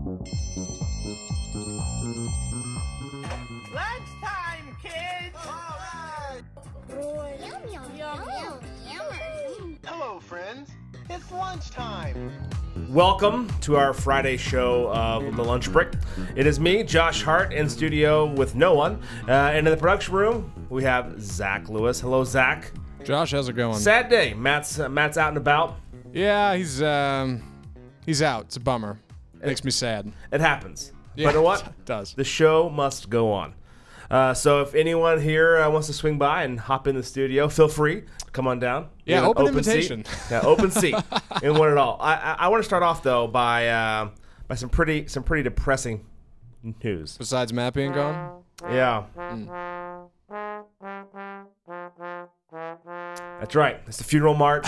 Lunchtime, kids! Yum, yum, yum, yum. Hello, friends. It's lunchtime. Welcome to our Friday show of The Lunch Break. It is me, Josh Hart, in studio with no one. And in the production room, we have Zach Lewis. Hello, Zach. Josh, how's it going? Sad day. Matt's out and about. Yeah, he's out. It's a bummer. Makes me sad. It happens. Yeah, But you know what? it does. The show must go on. So if anyone here wants to swing by and hop in the studio, feel free. Come on down. Yeah, We have an open invitation. Seat. Yeah, open seat. And want it all. I want to start off though by some pretty depressing news. Besides Matt being gone? Yeah. That's right. It's the funeral march.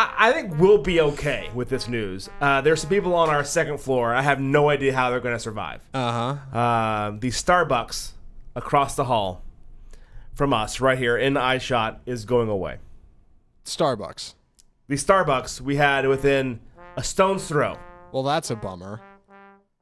I think we'll be okay with this news. There's some people on our second floor. I have no idea how they're going to survive. The Starbucks across the hall from us right here in eyeshot is going away. Starbucks. The Starbucks we had within a stone's throw Well, that's a bummer.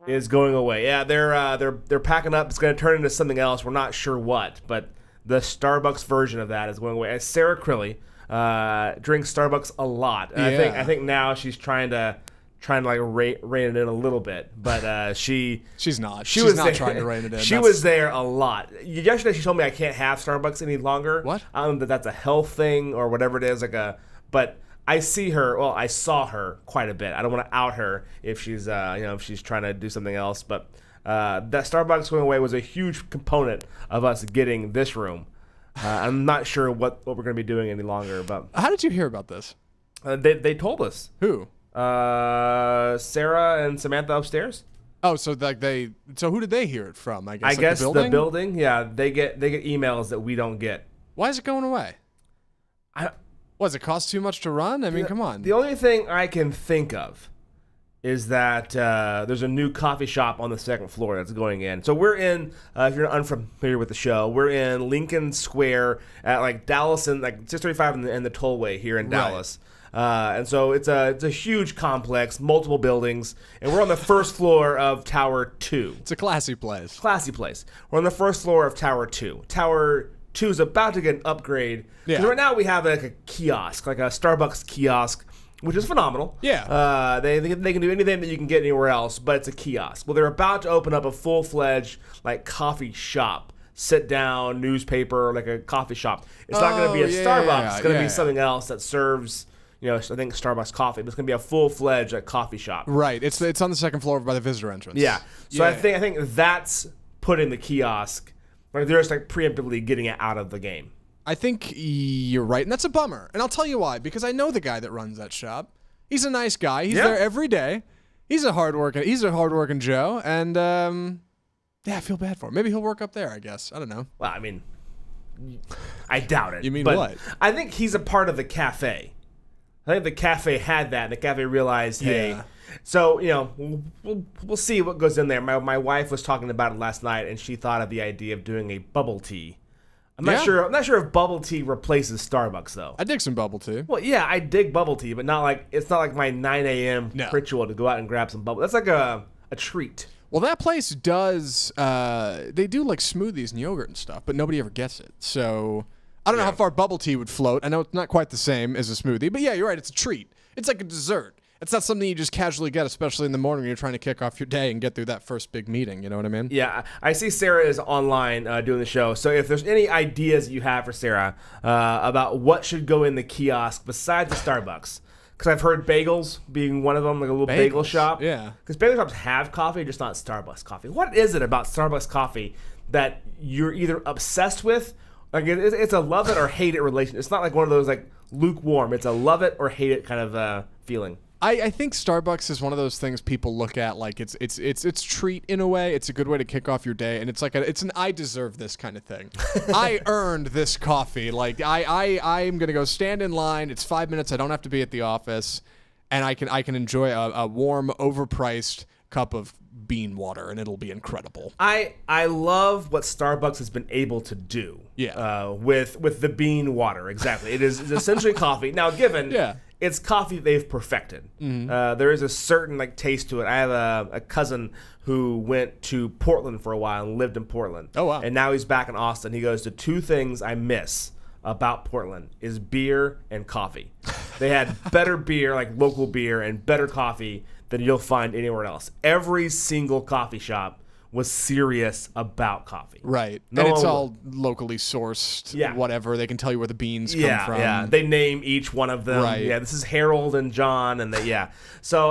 is going away. Yeah, they're packing up. It's going to turn into something else. We're not sure what, but the Starbucks version of that is going away. And Sarah Crilly drinks Starbucks a lot. And Yeah. I think now she's trying to like rein it in a little bit, but she's not. She She's was not there. trying to rein it in. She was there a lot. Yesterday she told me I can't have Starbucks any longer. What? I don't know that that's a health thing or whatever it is. But I see her. Well, I saw her quite a bit. I don't want to out her if she's if she's trying to do something else. But that Starbucks going away was a huge component of us getting this room. I'm not sure what we're going to be doing any longer. But How did you hear about this? they told us. Who? Sarah and Samantha upstairs. Oh, so who did they hear it from? I guess. The building. Yeah, they get emails that we don't get. Why is it going away? Does it cost too much to run? I mean, come on. The only thing I can think of is that there's a new coffee shop on the second floor that's going in. So we're in, if you're unfamiliar with the show, we're in Lincoln Square at like Dallas and like 635 and the Tollway here in Dallas. And so it's a huge complex, multiple buildings, and we're on the first floor of Tower 2. It's a classy place. Classy place. We're on the first floor of Tower 2. Tower 2 is about to get an upgrade. Yeah. Because right now we have like a kiosk, like a Starbucks kiosk, which is phenomenal. Yeah. They can do anything that you can get anywhere else, but it's a kiosk. Well, they're about to open up a full-fledged like coffee shop. Sit down, newspaper, like a coffee shop. It's not going to be a Starbucks. It's going to be something else that serves, I think Starbucks coffee, but it's going to be a full-fledged like coffee shop. Right. It's on the second floor by the visitor entrance. Yeah. So I think that's putting the kiosk. Like they're just like preemptively getting it out of the game. I think you're right, and that's a bummer. And I'll tell you why, because I know the guy that runs that shop. He's a nice guy. He's there every day. He's a hardworking Joe, and I feel bad for him. Maybe he'll work up there, I guess. I don't know. Well, I mean, I doubt it. You mean but what? I think he's a part of the cafe. I think the cafe had that. The cafe realized, hey. Yeah. So, we'll see what goes in there. My wife was talking about it last night, and she thought of the idea of doing a bubble tea. I'm not sure if bubble tea replaces Starbucks though. I dig some bubble tea. Well, yeah, I dig bubble tea, but it's not like my 9 a.m. ritual to go out and grab some bubble. That's like a treat. Well, that place does. They do like smoothies and yogurt and stuff, but nobody ever gets it. So I don't know how far bubble tea would float. I know it's not quite the same as a smoothie, but yeah, you're right. It's a treat. It's like a dessert. It's not something you just casually get, especially in the morning when you're trying to kick off your day and get through that first big meeting. You know what I mean? Yeah, I see Sarah is online doing the show. So if there's any ideas you have for Sarah about what should go in the kiosk besides the Starbucks, because I've heard bagels being one of them, like a little bagel shop. Yeah. Because bagel shops have coffee, just not Starbucks coffee. What is it about Starbucks coffee that you're either obsessed with? Like it's a love it or hate it relation. It's not like one of those like lukewarm. It's a love it or hate it kind of feeling. I think Starbucks is one of those things people look at like it's treat in a way. It's a good way to kick off your day, and it's like it's an I deserve this kind of thing. I earned this coffee. Like I'm gonna go stand in line. It's 5 minutes. I don't have to be at the office, and I can enjoy a warm, overpriced cup of bean water, and it'll be incredible. I love what Starbucks has been able to do. Yeah. With the bean water, exactly. It's essentially coffee. Now, given it's coffee they've perfected. There is a certain like taste to it. I have a cousin who went to Portland for a while and lived in Portland. Oh, wow. And now he's back in Austin. He goes, the two things I miss about Portland is beer and coffee. They had better beer, like local beer, and better coffee than you'll find anywhere else. Every single coffee shop was serious about coffee. Right. No and it's one all locally sourced, Yeah. whatever. They can tell you where the beans come Yeah, from. yeah. They name each one of them. Right. Yeah, this is Harold and John, and yeah. So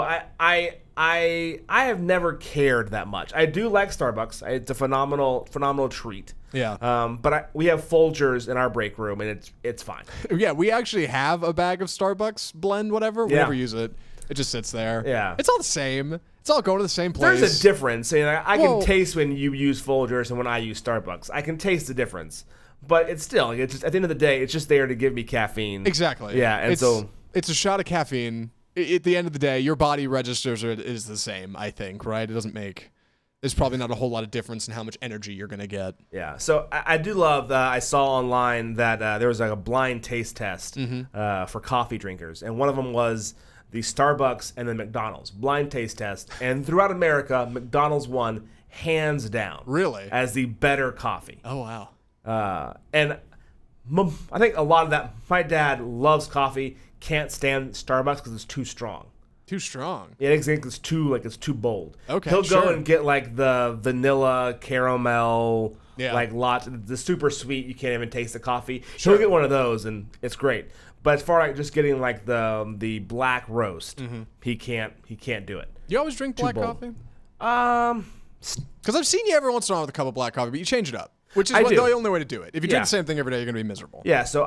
I have never cared that much. I do like Starbucks. It's a phenomenal treat. Yeah. But we have Folgers in our break room, and it's fine. Yeah, we actually have a bag of Starbucks blend, whatever. We Yeah. never use it. It just sits there. Yeah. It's all the same. It's all going to the same place. There's a difference. You know, I Well- can taste when you use Folgers and when I use Starbucks. I can taste the difference. But it's still, it's just, at the end of the day, it's just there to give me caffeine. Exactly. Yeah, and it's a shot of caffeine. At the end of the day, your body registers it is the same, I think, right? It doesn't make... There's probably not a whole lot of difference in how much energy you're going to get. Yeah, so I do love. I saw online that there was like a blind taste test for coffee drinkers, and one of them was the Starbucks and then McDonald's blind taste test. And throughout America, McDonald's won hands down, Really? as the better coffee. Oh, wow. And I think a lot of that. My dad loves coffee, can't stand Starbucks because it's too strong. Too strong. Yeah, it's too bold. Okay, he'll go sure. and get like the vanilla caramel, Yeah. like the super sweet. You can't even taste the coffee. Sure. He'll get one of those, and it's great. But as far as like just getting like the black roast, he can't do it. You always drink black bold. coffee? Um, Because I've seen you every once in a while with a cup of black coffee, but you change it up, which is I do. the only way to do it. If you Yeah. drink the same thing every day, you're going to be miserable. yeah. So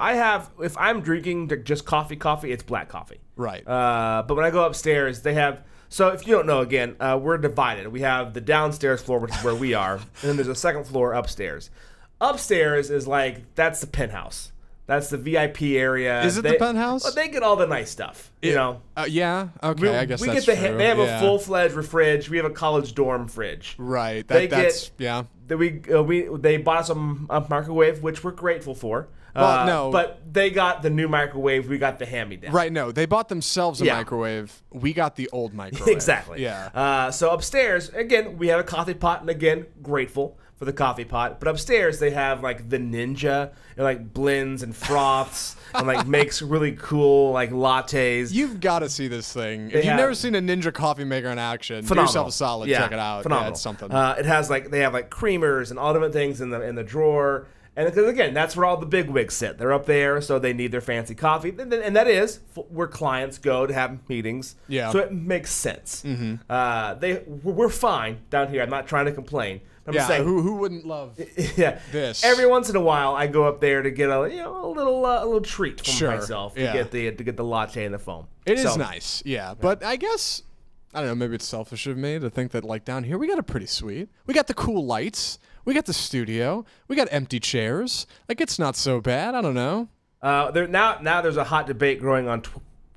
if I'm drinking just coffee, it's black coffee. Right. But when I go upstairs, they have. So if you don't know, again, we're divided. We have the downstairs floor, which is where we are, and then there's a second floor upstairs. Upstairs is like that's the penthouse. That's the VIP area. Is it the penthouse? Well, they get all the nice stuff. You know. Yeah. Okay. I guess we that's get the. true. They have Yeah. a full-fledged fridge. We have a college dorm fridge. Right. They That's get- yeah. They bought us a microwave, which we're grateful for. Well, no. But they got the new microwave. We got the hand-me-down. Right. No, they bought themselves a Yeah. microwave. We got the old microwave. Exactly. Yeah. So upstairs, again, we have a coffee pot, and again, grateful for the coffee pot. But upstairs, they have like the Ninja, and like blends and froths, and like makes really cool like lattes. You've got to see this thing. If They you've have- never seen a Ninja coffee maker in action, Phenomenal. do yourself a solid. Yeah, Check it out. Phenomenal. Yeah, it's something. It has like they have like creamers and all different things in the drawer. And because again, that's where all the big wigs sit. They're up there, so they need their fancy coffee, and that is where clients go to have meetings. Yeah. So it makes sense. We're fine down here. I'm not trying to complain. I'm yeah. just saying, Who wouldn't love? yeah. This. Every once in a while, I go up there to get a little treat for Sure. myself to Yeah. get the latte and the foam. It is So, nice. Yeah. But I guess I don't know. Maybe it's selfish of me to think that like down here we got a pretty sweet. We got the cool lights. We got the studio. We got empty chairs. Like it's not so bad. I don't know. Now there's a hot debate growing on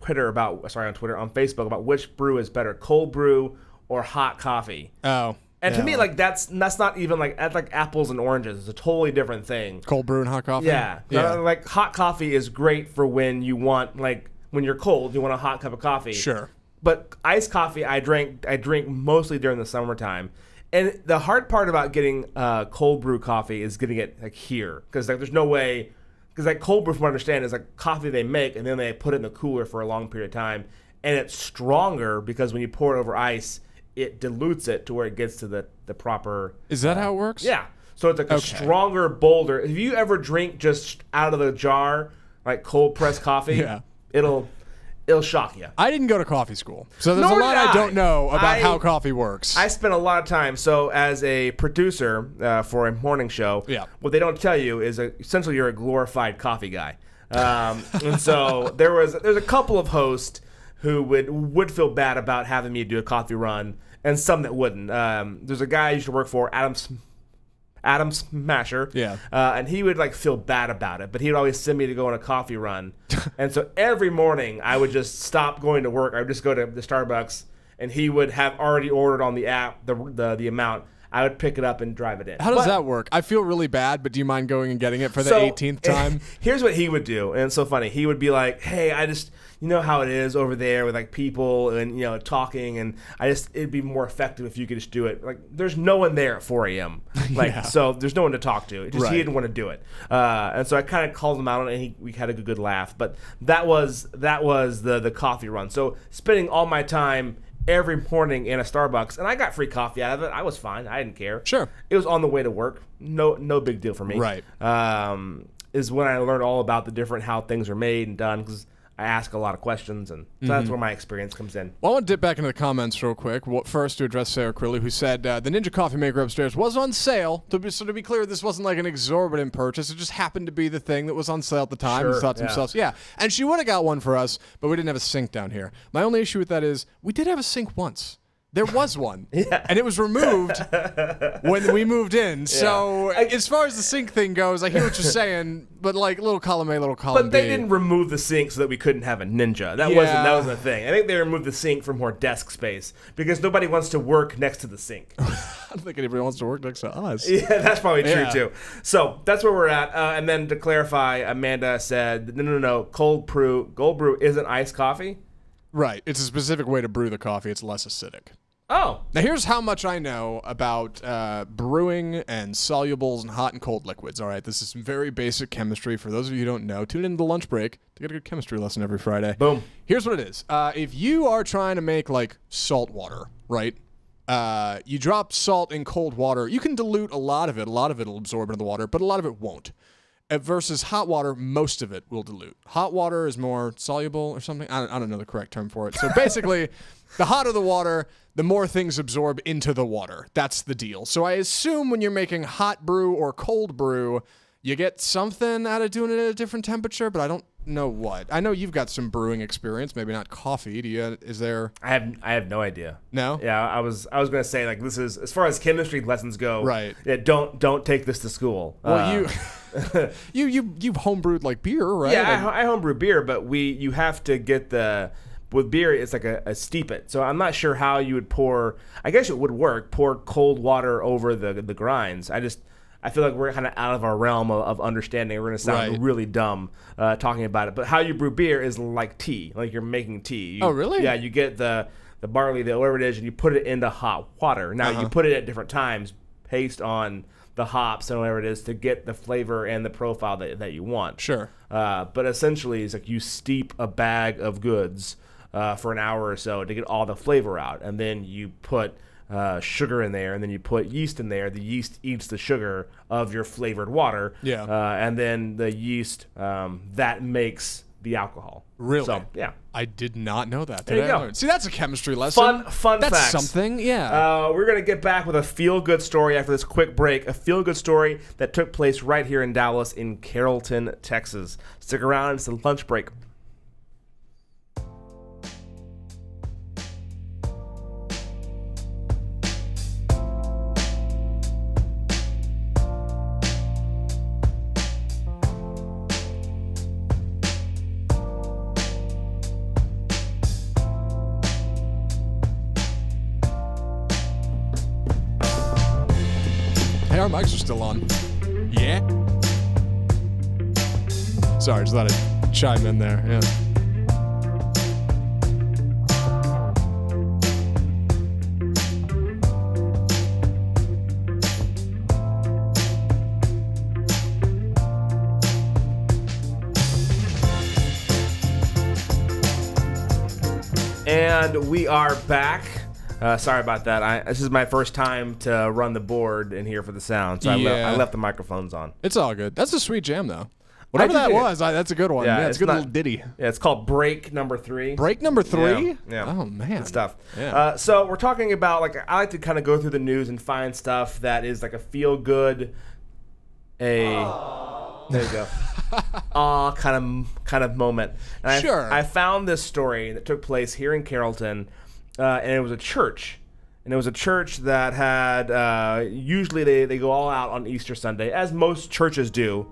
on Facebook about which brew is better, cold brew or hot coffee. Oh. And to yeah. me, like that's not even that's like apples and oranges. It's a totally different thing. cold brew and hot coffee. Yeah, Yeah. Like hot coffee is great for when you want when you're cold, you want a hot cup of coffee. Sure. But iced coffee, I drink mostly during the summertime. And the hard part about getting cold brew coffee is getting it like here, because like there's no way, because like cold brew, from what I understand, is like coffee they make and then they put it in the cooler for a long period of time, and it's stronger because when you pour it over ice, it dilutes it to where it gets to the proper. Is that how it works? Yeah. So it's like a stronger, bolder. If you ever drink just out of the jar, like cold pressed coffee, Yeah. it'll shock you. I didn't go to coffee school, so there's Nor a lot did I don't know about I- how coffee works. I spent a lot of time. So as a producer for a morning show, Yeah. what they don't tell you is essentially you're a glorified coffee guy. And so there's a couple of hosts who would feel bad about having me do a coffee run, and some that wouldn't. There's a guy I used to work for, Adam Smasher. Yeah. And he would like feel bad about it, but he would always send me to go on a coffee run. And so every morning I would just stop going to work. I would just go to the Starbucks, and he would have already ordered on the app the amount. I would pick it up and drive it in. How does that work? I feel really bad, but do you mind going and getting it for the So, 18th time? Here's what he would do, and it's so funny. He would be like, "Hey, I just, you know how it is over there with like people and talking, and it'd be more effective if you could just do it. Like, there's no one there at 4 a.m. Like, so there's no one to talk to. It just he didn't want to do it, and so I kind of called him out on it, and we had a good laugh. But that was the coffee run. So spending all my time every morning in a Starbucks, and I got free coffee out of it. I was fine. I didn't care. Sure. It was on the way to work. No big deal for me. Right. Is when I learned all about the different how things are made and done, because I ask a lot of questions, and so that's where my experience comes in. Well, I want to dip back into the comments real quick. First, to address Sarah Crilly, who said the Ninja coffee maker upstairs was on sale. To be clear, this wasn't like an exorbitant purchase. It just happened to be the thing that was on sale at the time. Sure, And thought to themselves, yeah. And she would have got one for us, but we didn't have a sink down here. My only issue with that is we did have a sink once. There was one, and it was removed when we moved in. So as far as the sink thing goes, I hear what you're saying, but like little column A, little column But they B. didn't remove the sink so that we couldn't have a Ninja. That wasn't a thing. I think they removed the sink for more desk space because nobody wants to work next to the sink. I don't think anybody wants to work next to us. Yeah, that's probably true too. So that's where we're at. And then to clarify, Amanda said, no, cold brew isn't iced coffee. Right. It's a specific way to brew the coffee. It's less acidic. Oh. Now, here's how much I know about brewing and solubles and hot and cold liquids, all right? This is some very basic chemistry. For those of you who don't know, tune in to the lunch break to get a good chemistry lesson every Friday. Boom. Here's what it is. If you are trying to make, like, salt water, right? You drop salt in cold water. You can dilute a lot of it. A lot of it will absorb into the water, but a lot of it won't. Versus hot water, most of it will dilute. Hot water is more soluble or something. I don't know the correct term for it. So basically, the hotter the water, the more things absorb into the water. That's the deal. So I assume when you're making hot brew or cold brew, you get something out of doing it at a different temperature, but I don't know what. I know you've got some brewing experience, maybe not coffee. Do you? Is there? I have no idea. No? Yeah, I was gonna say, like, this is, as far as chemistry lessons go. Right. Yeah, don't take this to school. Well, you've homebrewed like beer, right? Yeah, I homebrew beer, but you have to get with beer, it's like a steep it. So I'm not sure how you would pour. I guess it would work. Pour cold water over the grinds. I feel like we're kind of out of our realm of understanding. We're going to sound really dumb talking about it. But how you brew beer is like tea. Like you're making tea. Oh, really? Yeah, you get the barley, whatever it is, and you put it into hot water. Now, you put it at different times based on the hops and whatever it is to get the flavor and the profile that you want. Sure. But essentially, it's like you steep a bag of goods for an hour or so to get all the flavor out. And then you put sugar in there, and then you put yeast in there. The yeast eats the sugar of your flavored water. Yeah. And then the yeast, that makes the alcohol. Really? So, yeah. I did not know that. There you go. See, that's a chemistry lesson. Fun That's facts. something, yeah. We're going to get back with a feel-good story after this quick break. A feel-good story that took place right here in Dallas in Carrollton, Texas. Stick around. It's the lunch break. Hey, our mics are still on. Yeah? Sorry, just thought I'd chime in there. Yeah. And we are back. Sorry about that. This is my first time to run the board in here for the sound, so I left the microphones on. It's all good. That's a sweet jam, though. Whatever that was, that's a good one. Yeah, it's a good little ditty. Yeah, it's called Break Number 3. Break number 3? Yeah. Oh, man. Good stuff. Yeah. So we're talking about, like, I like to kind of go through the news and find stuff that is like a feel-good, there you go. kind of moment. And Sure. I found this story that took place here in Carrollton, and it was a church. And it was a church that had, usually they go all out on Easter Sunday, as most churches do.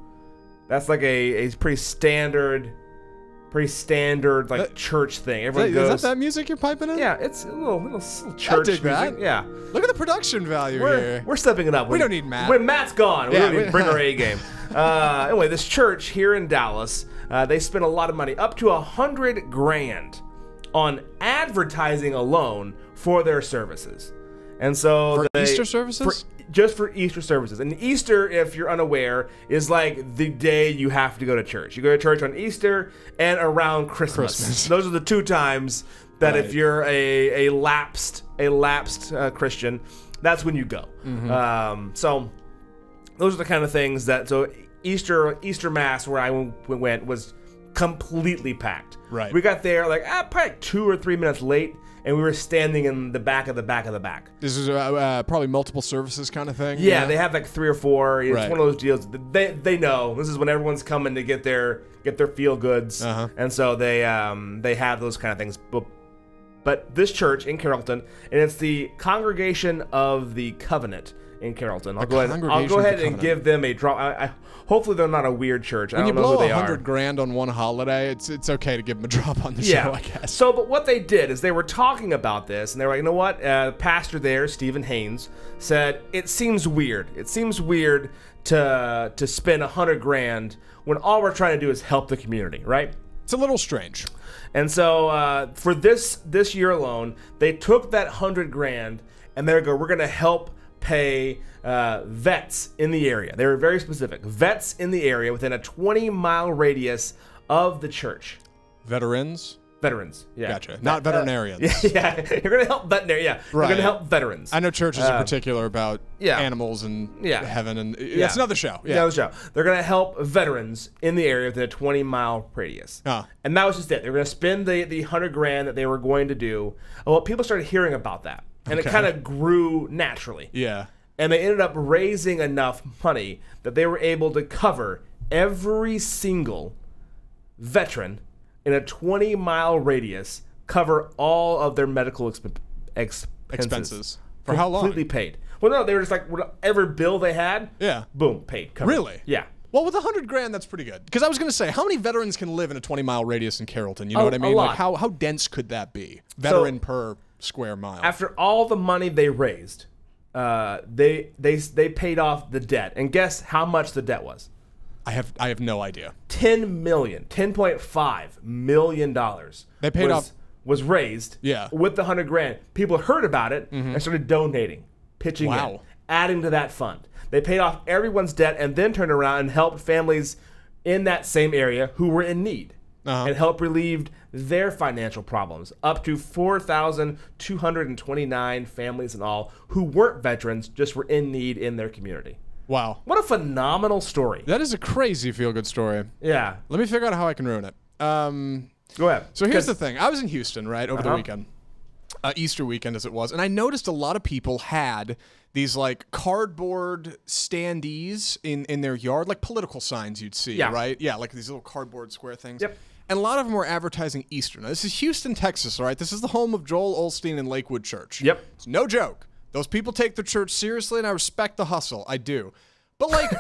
That's like a pretty standard pretty standard like church thing. Everyone Is goes. that music you're piping in? Yeah, it's a little church dig that. music. Yeah. Look at the production value here. We're stepping it up. We don't need Matt. When Matt's gone, we Yeah, don't need to bring our A game. Anyway, this church here in Dallas, they spent a lot of money, up to $100,000, on advertising alone for their services. And so For Easter services? Just for Easter services. And Easter, if you're unaware, is like the day you have to go to church. You go to church on Easter and around Christmas. Those are the two times that if you're a lapsed Christian, that's when you go. So those are the kind of things that. So Easter Mass where I went was completely packed. Right. We got there probably like 2 or 3 minutes late. And we were standing in the back of the back of the back. This is probably multiple services kind of thing. Yeah, they have like 3 or 4. It's Right. one of those deals. They know this is when everyone's coming to get their feel goods, and so they have those kind of things. But this church in Carrollton, and it's the Congregation of the Covenant in Carrollton. I'll go ahead and give them a drop. Hopefully they're not a weird church. When I don't you know blow who they are. $100,000 on one holiday, it's okay to give them a drop on the show, I guess. So, but what they did is they were talking about this, and they were like, you know what? Pastor there, Stephen Haynes, said it seems weird. It seems weird to spend $100,000 when all we're trying to do is help the community, right? It's a little strange. And so for this year alone, they took that $100,000 and they go, we're going to help pay vets in the area. They were very specific. Vets in the area within a 20-mile radius of the church. Veterans? Veterans, yeah. Gotcha. Not veterinarians. Yeah, you're going to help veterinary. Yeah, you're going to help veterans. I know churches in particular about animals and heaven, and it's another show. Yeah, another show. They're going to help veterans in the area within a 20-mile radius. And that was just it. They were going to spend the $100,000 that they were going to do. Well, people started hearing about that, and it kind of grew naturally. Yeah. And they ended up raising enough money that they were able to cover every single veteran in a 20-mile radius, cover all of their medical expenses. For how long? Completely paid. Well, no, they were just like, whatever bill they had, boom, paid. Covered. Really? Yeah. Well, with $100,000, that's pretty good. Because I was going to say, how many veterans can live in a 20-mile radius in Carrollton? You know what I mean? A lot. Like, how dense could that be? Veteran per square mile. After all the money they raised, they paid off the debt. And guess how much the debt was? I have no idea. $10.5 million. They paid off. Was raised with the $100,000. People heard about it and started donating, pitching in, adding to that fund. They paid off everyone's debt and then turned around and helped families in that same area who were in need and helped relieve their financial problems. Up to 4,229 families in all who weren't veterans, just were in need in their community. Wow. What a phenomenal story. That is a crazy feel-good story. Yeah. Let me figure out how I can ruin it. Go ahead. So here's the thing. I was in Houston, right, over the weekend. Easter weekend as it was. And I noticed a lot of people had these like cardboard standees in their yard, like political signs you'd see, right? Yeah, like these little cardboard square things. Yep. And a lot of them were advertising Easter. Now, this is Houston, Texas, all right? This is the home of Joel Osteen and Lakewood Church. Yep. It's no joke. Those people take their church seriously, and I respect the hustle. I do. But like,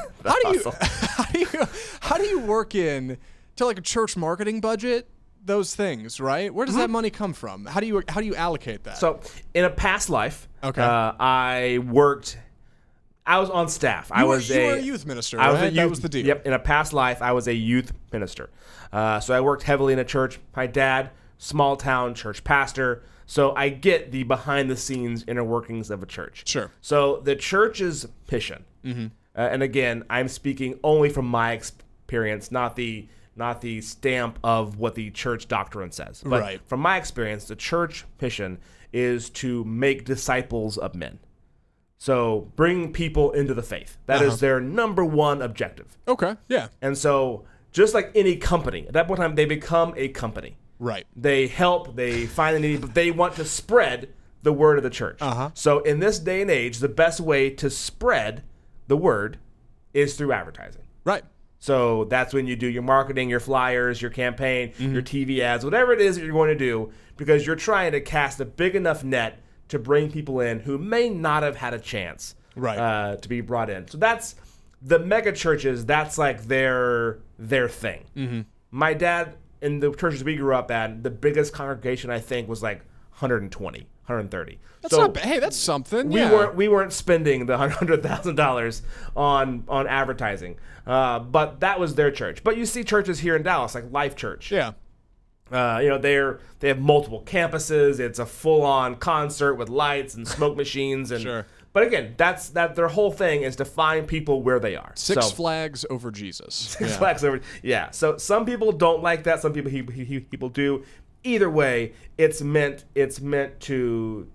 how do you work in to like a church marketing budget those things, right? Where does that money come from? How do you allocate that? So, in a past life, I was on staff. You were a youth minister, right? That was the deal. Yep. In a past life, I was a youth minister. So I worked heavily in a church. My dad, small town church pastor. So I get the behind the scenes inner workings of a church. Sure. So the church's mission, and again, I'm speaking only from my experience, not the stamp of what the church doctrine says. But from my experience, the church mission is to make disciples of men. So bring people into the faith. That is their number one objective. Okay, yeah. And so just like any company, at that point in time, they become a company. Right. They help, they find the need, but they want to spread the word of the church. So in this day and age, the best way to spread the word is through advertising. Right. So that's when you do your marketing, your flyers, your campaign, your TV ads, whatever it is that you're going to do, because you're trying to cast a big enough net to bring people in who may not have had a chance to be brought in. So that's the mega churches. That's like their thing. My dad in the churches we grew up at, the biggest congregation I think was like 120, 130. That's not bad. Hey, that's something. We weren't spending the $100,000 on advertising, but that was their church. But you see churches here in Dallas, like Life Church. Yeah. They have multiple campuses. It's a full-on concert with lights and smoke machines and. Sure. But again, that's their whole thing is to find people where they are. Six Flags over Jesus. Six Flags over. Yeah. So some people don't like that. Some people do. Either way, it's meant to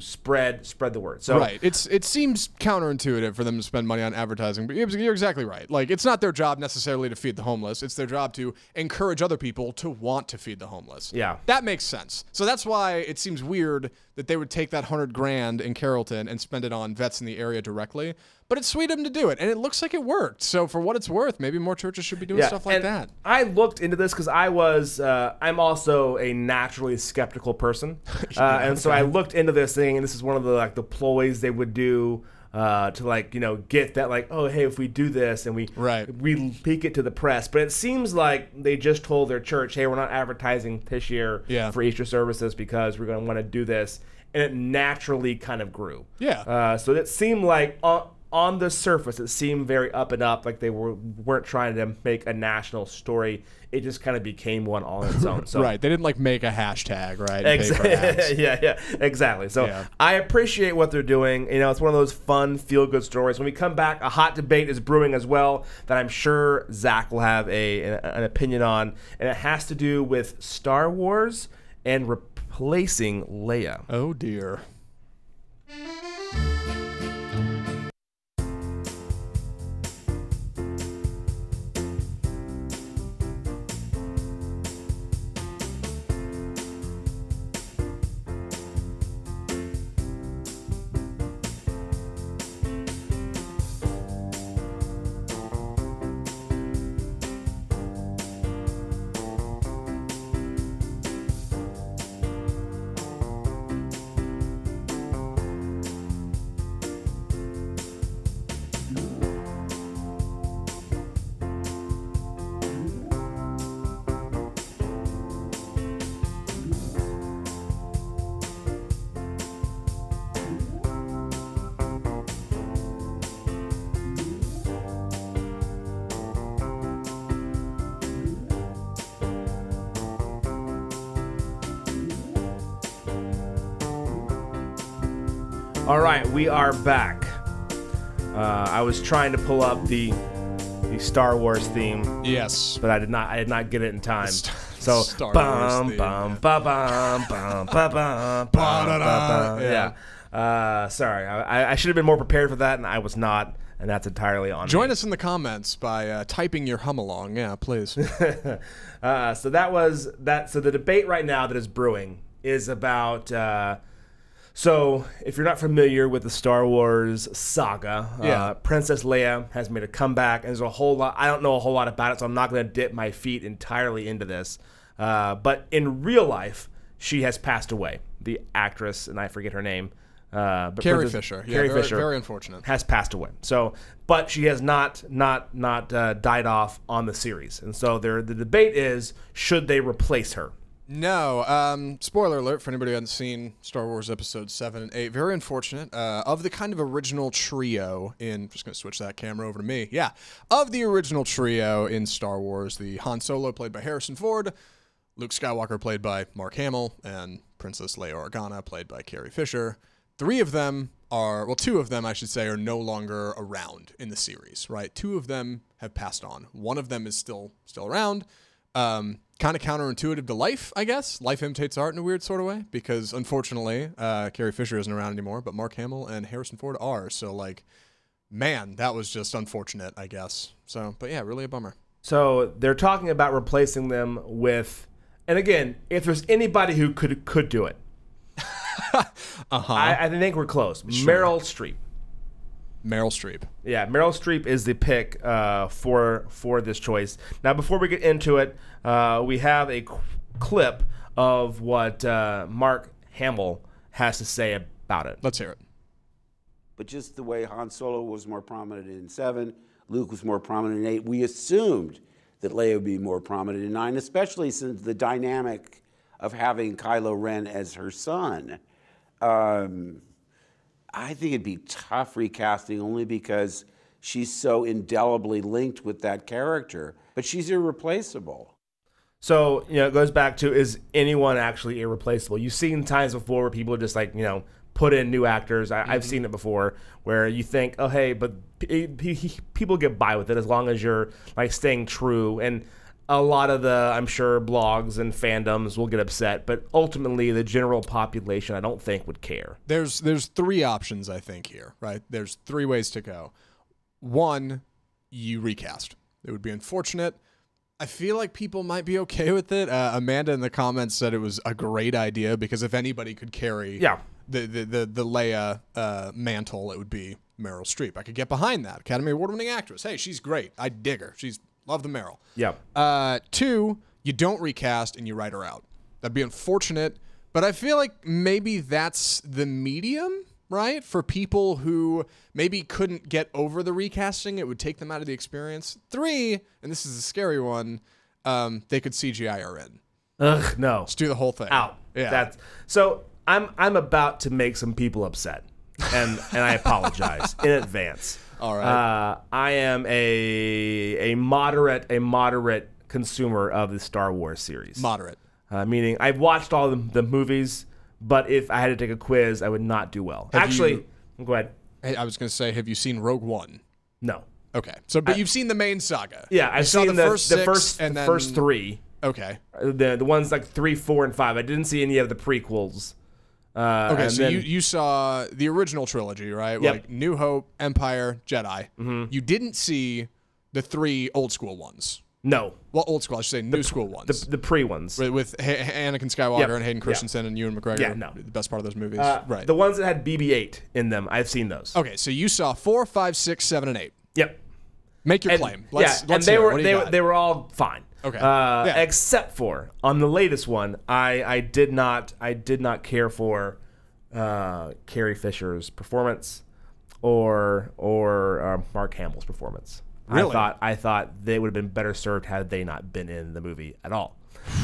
spread the word. So right. It seems counterintuitive for them to spend money on advertising, but you're exactly right. Like, it's not their job necessarily to feed the homeless. It's their job to encourage other people to want to feed the homeless. Yeah. That makes sense. So that's why it seems weird that they would take that $100,000 in Carrollton and spend it on vets in the area directly. But it's sweet of them to do it, and it looks like it worked. So for what it's worth, maybe more churches should be doing stuff like that. I looked into this because I'm also a naturally skeptical person, and so I looked into this thing, and this is one of the ploys they would do to get that oh, hey, if we do this and we leak it to the press. But it seems like they just told their church, hey, we're not advertising this year for Easter services because we're going to want to do this, and it naturally kind of grew. Yeah. So it seemed like on the surface, it seemed very up and up, like they weren't trying to make a national story. It just kind of became one all on its own. So. Right. They didn't make a hashtag, right? Exactly. Yeah, exactly. So I appreciate what they're doing. It's one of those fun, feel-good stories. When we come back, a hot debate is brewing as well that I'm sure Zach will have an opinion on, and it has to do with Star Wars and replacing Leia. Oh, dear. All right, we are back. I was trying to pull up the Star Wars theme. Yes, but I did not get it in time. So Star Wars theme, yeah. Sorry, I should have been more prepared for that, and I was not, and that's entirely on me. Join us in the comments by typing your hum along. Yeah, please. So that was that. So the debate right now that is brewing is about. So, if you're not familiar with the Star Wars saga, Princess Leia has made a comeback, and there's a whole lot. I don't know a whole lot about it, so I'm not going to dip my feet entirely into this. But in real life, she has passed away. The actress, and I forget her name, but Carrie Fisher. Carrie Fisher, very unfortunate, has passed away. So, but she has not died off on the series, and so the debate is, should they replace her? No. Spoiler alert for anybody who hasn't seen Star Wars Episodes 7 and 8. Very unfortunate. Of the kind of original trio in... Just going to switch that camera over to me. Yeah. Of the original trio in Star Wars, the Han Solo played by Harrison Ford, Luke Skywalker played by Mark Hamill, and Princess Leia Organa played by Carrie Fisher. Two of them, I should say, are no longer around in the series, right? Two of them have passed on. One of them is still around. Kind of counterintuitive to life, I guess. Life imitates art in a weird sort of way because, unfortunately, Carrie Fisher isn't around anymore, but Mark Hamill and Harrison Ford are. So, man, that was just unfortunate, I guess. So, but yeah, really a bummer. So they're talking about replacing them with, and again, if there's anybody who could do it, I think we're close. Sure. Meryl Streep. Yeah, Meryl Streep is the pick for this choice. Now, before we get into it, we have a clip of what Mark Hamill has to say about it. Let's hear it. But just the way Han Solo was more prominent in 7, Luke was more prominent in 8, we assumed that Leia would be more prominent in 9, especially since the dynamic of having Kylo Ren as her son. I think it'd be tough recasting only because she's so indelibly linked with that character, but she's irreplaceable. So, it goes back to, is anyone actually irreplaceable? You've seen times before where people just put in new actors. I've seen it before where you think, oh, hey, but people get by with it as long as you're staying true. And a lot of the, I'm sure, blogs and fandoms will get upset, but ultimately the general population, I don't think, would care. There's 3 options, I think, here, right? There's 3 ways to go. 1, you recast. It would be unfortunate. I feel like people might be okay with it. Amanda in the comments said it was a great idea because if anybody could carry the Leia mantle, it would be Meryl Streep. I could get behind that. Academy Award-winning actress. Hey, she's great. I dig her. Love the Meryl. Yeah. 2, you don't recast and you write her out. That'd be unfortunate, but I feel like maybe that's the medium, right? For people who maybe couldn't get over the recasting, it would take them out of the experience. 3, and this is a scary one, they could CGI her in. Ugh, no. Let's do the whole thing. Out. Yeah. So I'm about to make some people upset, and I apologize in advance. All right. I am a moderate consumer of the Star Wars series. Moderate. Meaning I've watched all the movies, but if I had to take a quiz, I would not do well. Actually, go ahead. Hey, I was going to say, have you seen Rogue One? No. Okay. So, but you've seen the main saga. Yeah, I've seen the first 3. Okay. The ones 3, 4, and 5. I didn't see any of the prequels. Okay, so you saw the original trilogy, right? Yep. Like New Hope, Empire, Jedi. Mm-hmm. You didn't see the 3 old school ones. No. Well, old school, I should say new school ones. The pre ones. With Anakin Skywalker and Hayden Christensen and Ewan McGregor. Yeah, no. The best part of those movies. Right. The ones that had BB-8 in them, I've seen those. Okay, so you saw 4, 5, 6, 7, and 8. Yep. Make your claim. Let's and hear it. they were all fine. Okay. Except for on the latest one, I did not care for Carrie Fisher's performance or Mark Hamill's performance. Really? I thought they would have been better served had they not been in the movie at all.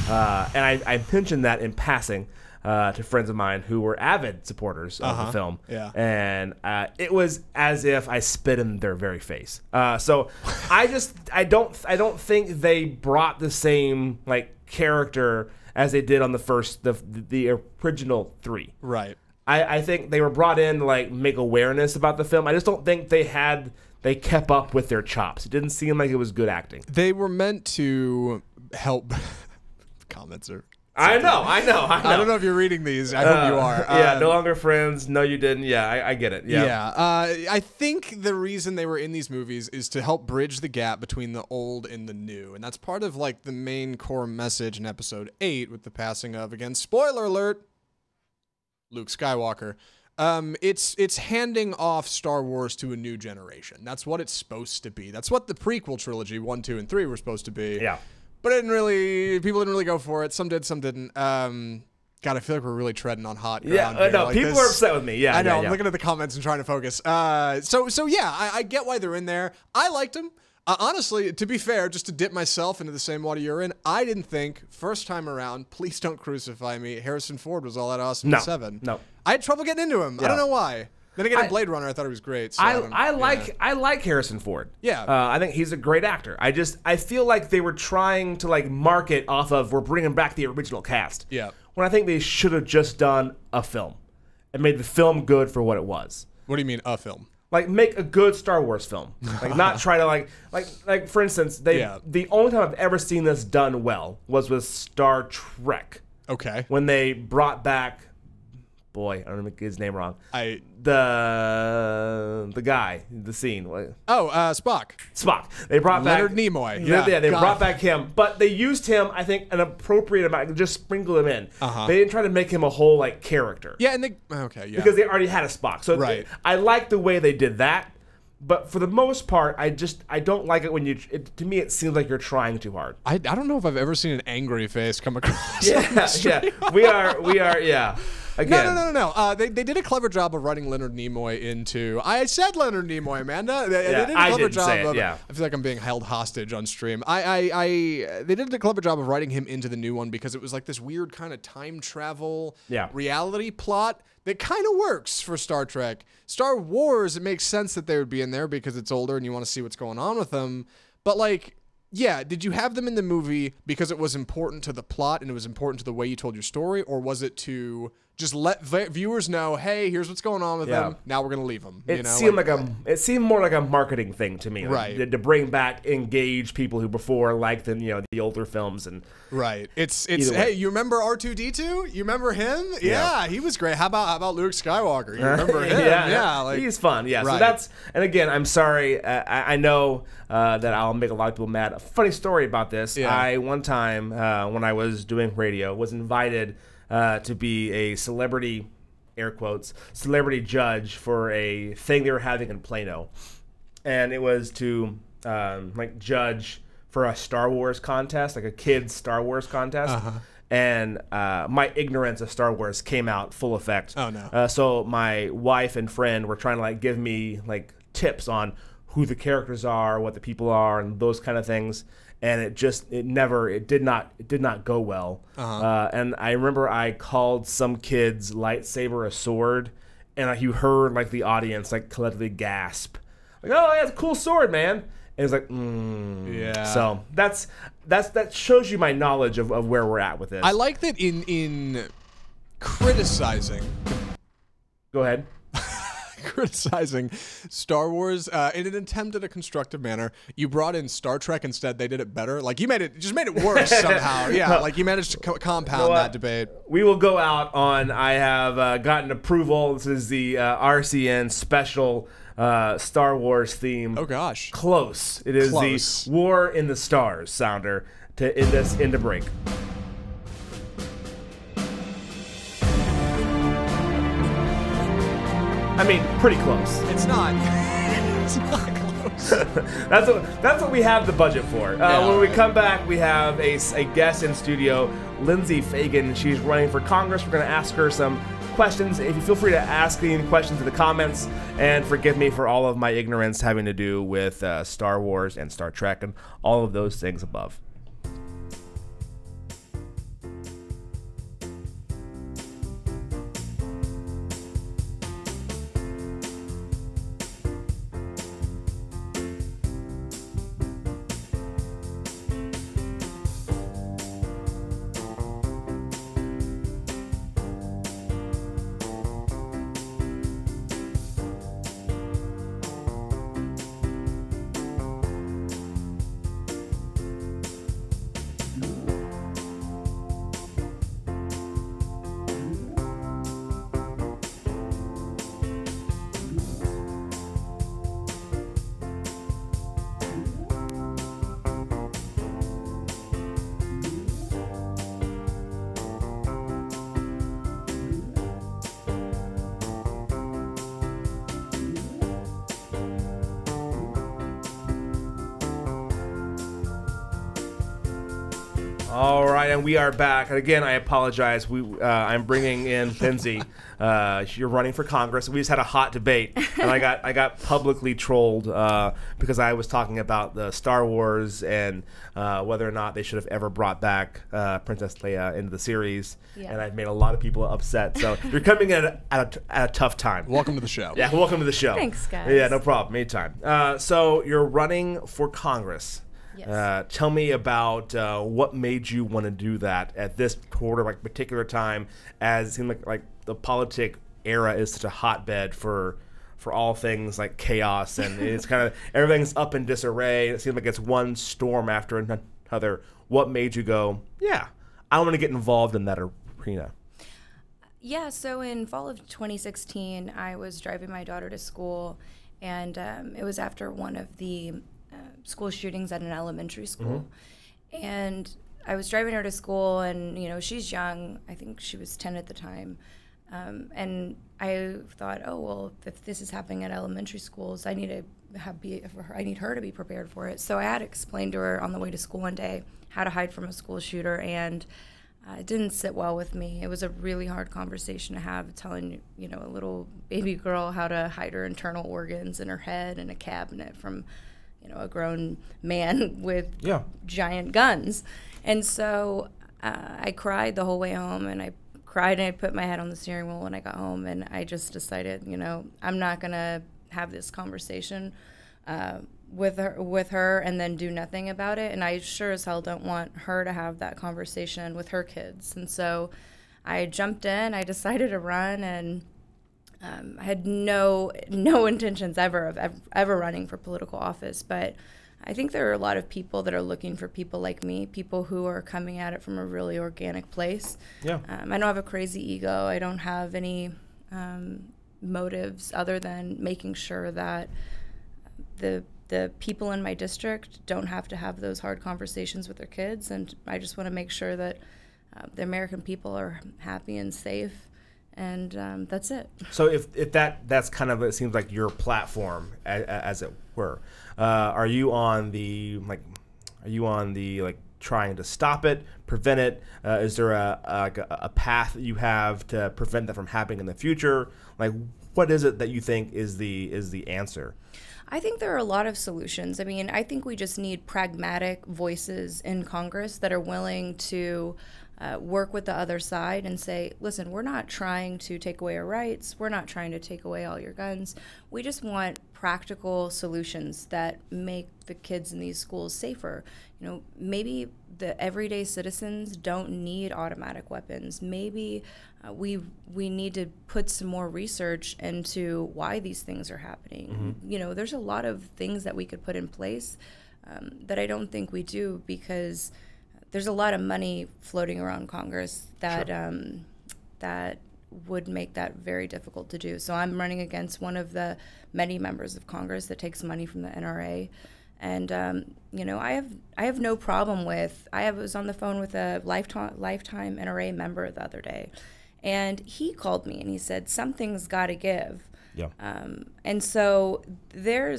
And I mentioned that in passing to friends of mine who were avid supporters of the film. Yeah. And it was as if I spit in their very face. So I don't think they brought the same character as they did on the original 3. Right. I think they were brought in to make awareness about the film. I just don't think they kept up with their chops. It didn't seem like it was good acting. They were meant to help. Comments are. I know. I don't know if you're reading these. I hope you are. Yeah, no longer friends. No, you didn't. Yeah, I get it. Yeah. Yeah. I think the reason they were in these movies is to help bridge the gap between the old and the new. And that's part of the main core message in episode 8 with the passing of, again, spoiler alert, Luke Skywalker. It's handing off Star Wars to a new generation. That's what it's supposed to be. That's what the prequel trilogy 1, 2, and 3 were supposed to be. Yeah. But people didn't really go for it. Some did, some didn't. God, I feel like we're really treading on hot ground. Yeah, no, people are upset with me. Yeah, I know. Yeah. I'm looking at the comments and trying to focus. So yeah, I get why they're in there. I liked them. Honestly, to be fair, just to dip myself into the same water you're in, I didn't think first time around, please don't crucify me, Harrison Ford was all that awesome in 7. No. I had trouble getting into him. I don't know why. Then again, in Blade Runner, I thought he was great. So I like Harrison Ford. Yeah. I think he's a great actor. I feel like they were trying to market off of we're bringing back the original cast. Yeah. When I think they should have just done a film and made the film good for what it was. What do you mean a film? Make a good Star Wars film. Not try to like for instance, the only time I've ever seen this done well was with Star Trek. Okay. When they brought back, boy, I don't know his name wrong. The guy, the scene. Spock. Spock. They brought Leonard back Nimoy. Yeah, they brought back him, but they used him, I think, an appropriate amount. Just sprinkle him in. They didn't try to make him a whole character. Yeah, and because they already had a Spock. So I like the way they did that, but for the most part, I don't like it when to me it seems like you're trying too hard. I don't know if I've ever seen an angry face come across. Yeah, we are. Yeah. again. No. They did a clever job of writing Leonard Nimoy into. I said Leonard Nimoy, Amanda. They did a I clever didn't job say it, of. yeah. I feel like I'm being held hostage on stream. They did a clever job of writing him into the new one because it was like this weird kind of time travel reality plot that kind of works for Star Trek. Star Wars, it makes sense that they would be in there because it's older and you want to see what's going on with them. But like, yeah, did you have them in the movie because it was important to the plot and it was important to the way you told your story, or was it to just let viewers know, hey, here's what's going on with them. Now we're gonna leave them. It seemed more like a marketing thing to me, right? To bring back engaged people who before liked the older films and right. It's hey, you remember R2D2? You remember him? Yeah, he was great. How about Luke Skywalker? You remember him? yeah, like, he's fun. Yeah, right. So that's, and again, I'm sorry. I know that I'll make a lot of people mad. A funny story about this. Yeah. I one time when I was doing radio was invited to be a celebrity, air quotes, celebrity judge for a thing they were having in Plano. And it was to like judge for a Star Wars contest, like a kids Star Wars contest. And my ignorance of Star Wars came out full effect. Oh, no. So my wife and friend were trying to like give me like tips on who the characters are, what the people are, and those kind of things. And it did not go well. And I remember I called some kid's lightsaber a sword, and you heard like the audience like collectively gasp, like, "Oh, yeah, it's a cool sword, man!" And it's like, yeah. So that shows you my knowledge of where we're at with this. I like that in criticizing. Go ahead. Criticizing Star Wars in an attempt at a constructive manner, you brought in Star Trek instead. They did it better. Like you made it worse somehow. Yeah, like you managed to compound that debate. We will go out on. I have gotten approval. This is the RCN special Star Wars theme. Oh gosh, close. It is the War in the Stars sounder to end this into break. I mean, pretty close. It's not. It's not close. That's what we have the budget for. When we come back, we have a guest in studio, Lindsay Fagan. She's running for Congress. We're going to ask her some questions. If you feel free to ask any questions in the comments, and forgive me for all of my ignorance having to do with Star Wars and Star Trek and all of those things above. All right, and we are back. And again, I apologize. I'm bringing in Lindsay. You're running for Congress. We just had a hot debate, and I got publicly trolled because I was talking about the Star Wars and whether or not they should have ever brought back Princess Leia into the series. Yeah. And I've made a lot of people upset. So you're coming in at a tough time. Welcome to the show. Yeah, welcome to the show. Thanks, guys. Yeah, no problem. Anytime. So you're running for Congress. Yes. Tell me about what made you want to do that at this particular time, as it seemed like the politic era is such a hotbed for all things like chaos, and it's kind of everything's up in disarray. It seems like it's one storm after another. What made you go, yeah, I want to get involved in that arena? Yeah, so in fall of 2016, I was driving my daughter to school, and it was after one of the school shootings at an elementary school. Mm-hmm. And I was driving her to school, and, you know, she's young. I think she was 10 at the time. And I thought, oh, well, if this is happening at elementary schools, I need her to be prepared for it. So I had explained to her on the way to school one day how to hide from a school shooter, and It didn't sit well with me. It was a really hard conversation to have, telling, you know, a little baby girl how to hide her internal organs in her head in a cabinet from, you know, a grown man with giant guns. And so I cried the whole way home, and I cried and I put my head on the steering wheel when I got home, and I just decided, you know, I'm not going to have this conversation with her and then do nothing about it. And I sure as hell don't want her to have that conversation with her kids. And so I jumped in, I decided to run, and I had no intentions ever of ever running for political office. But I think there are a lot of people that are looking for people like me, people who are coming at it from a really organic place. Yeah. I don't have a crazy ego. I don't have any motives other than making sure that the people in my district don't have to have those hard conversations with their kids, and I just want to make sure that the American people are happy and safe, and that's it. So if that's kind of, it seems like your platform, as it were, are you on the trying to stop it, prevent it? Is there a path that you have to prevent that from happening in the future? Like, what is it that you think is the answer? I think there are a lot of solutions. I mean, I think we just need pragmatic voices in Congress that are willing to work with the other side and say, listen, we're not trying to take away your rights. We're not trying to take away all your guns. We just want practical solutions that make the kids in these schools safer. You know, maybe the everyday citizens don't need automatic weapons. Maybe we need to put some more research into why these things are happening. You know, there's a lot of things that we could put in place that I don't think we do, because there's a lot of money floating around Congress that that would make that very difficult to do. So I'm running against one of the many members of Congress that takes money from the NRA. And you know, I have no problem with. Was on the phone with a lifetime NRA member the other day, and he called me and he said something's got to give. Yeah. And so there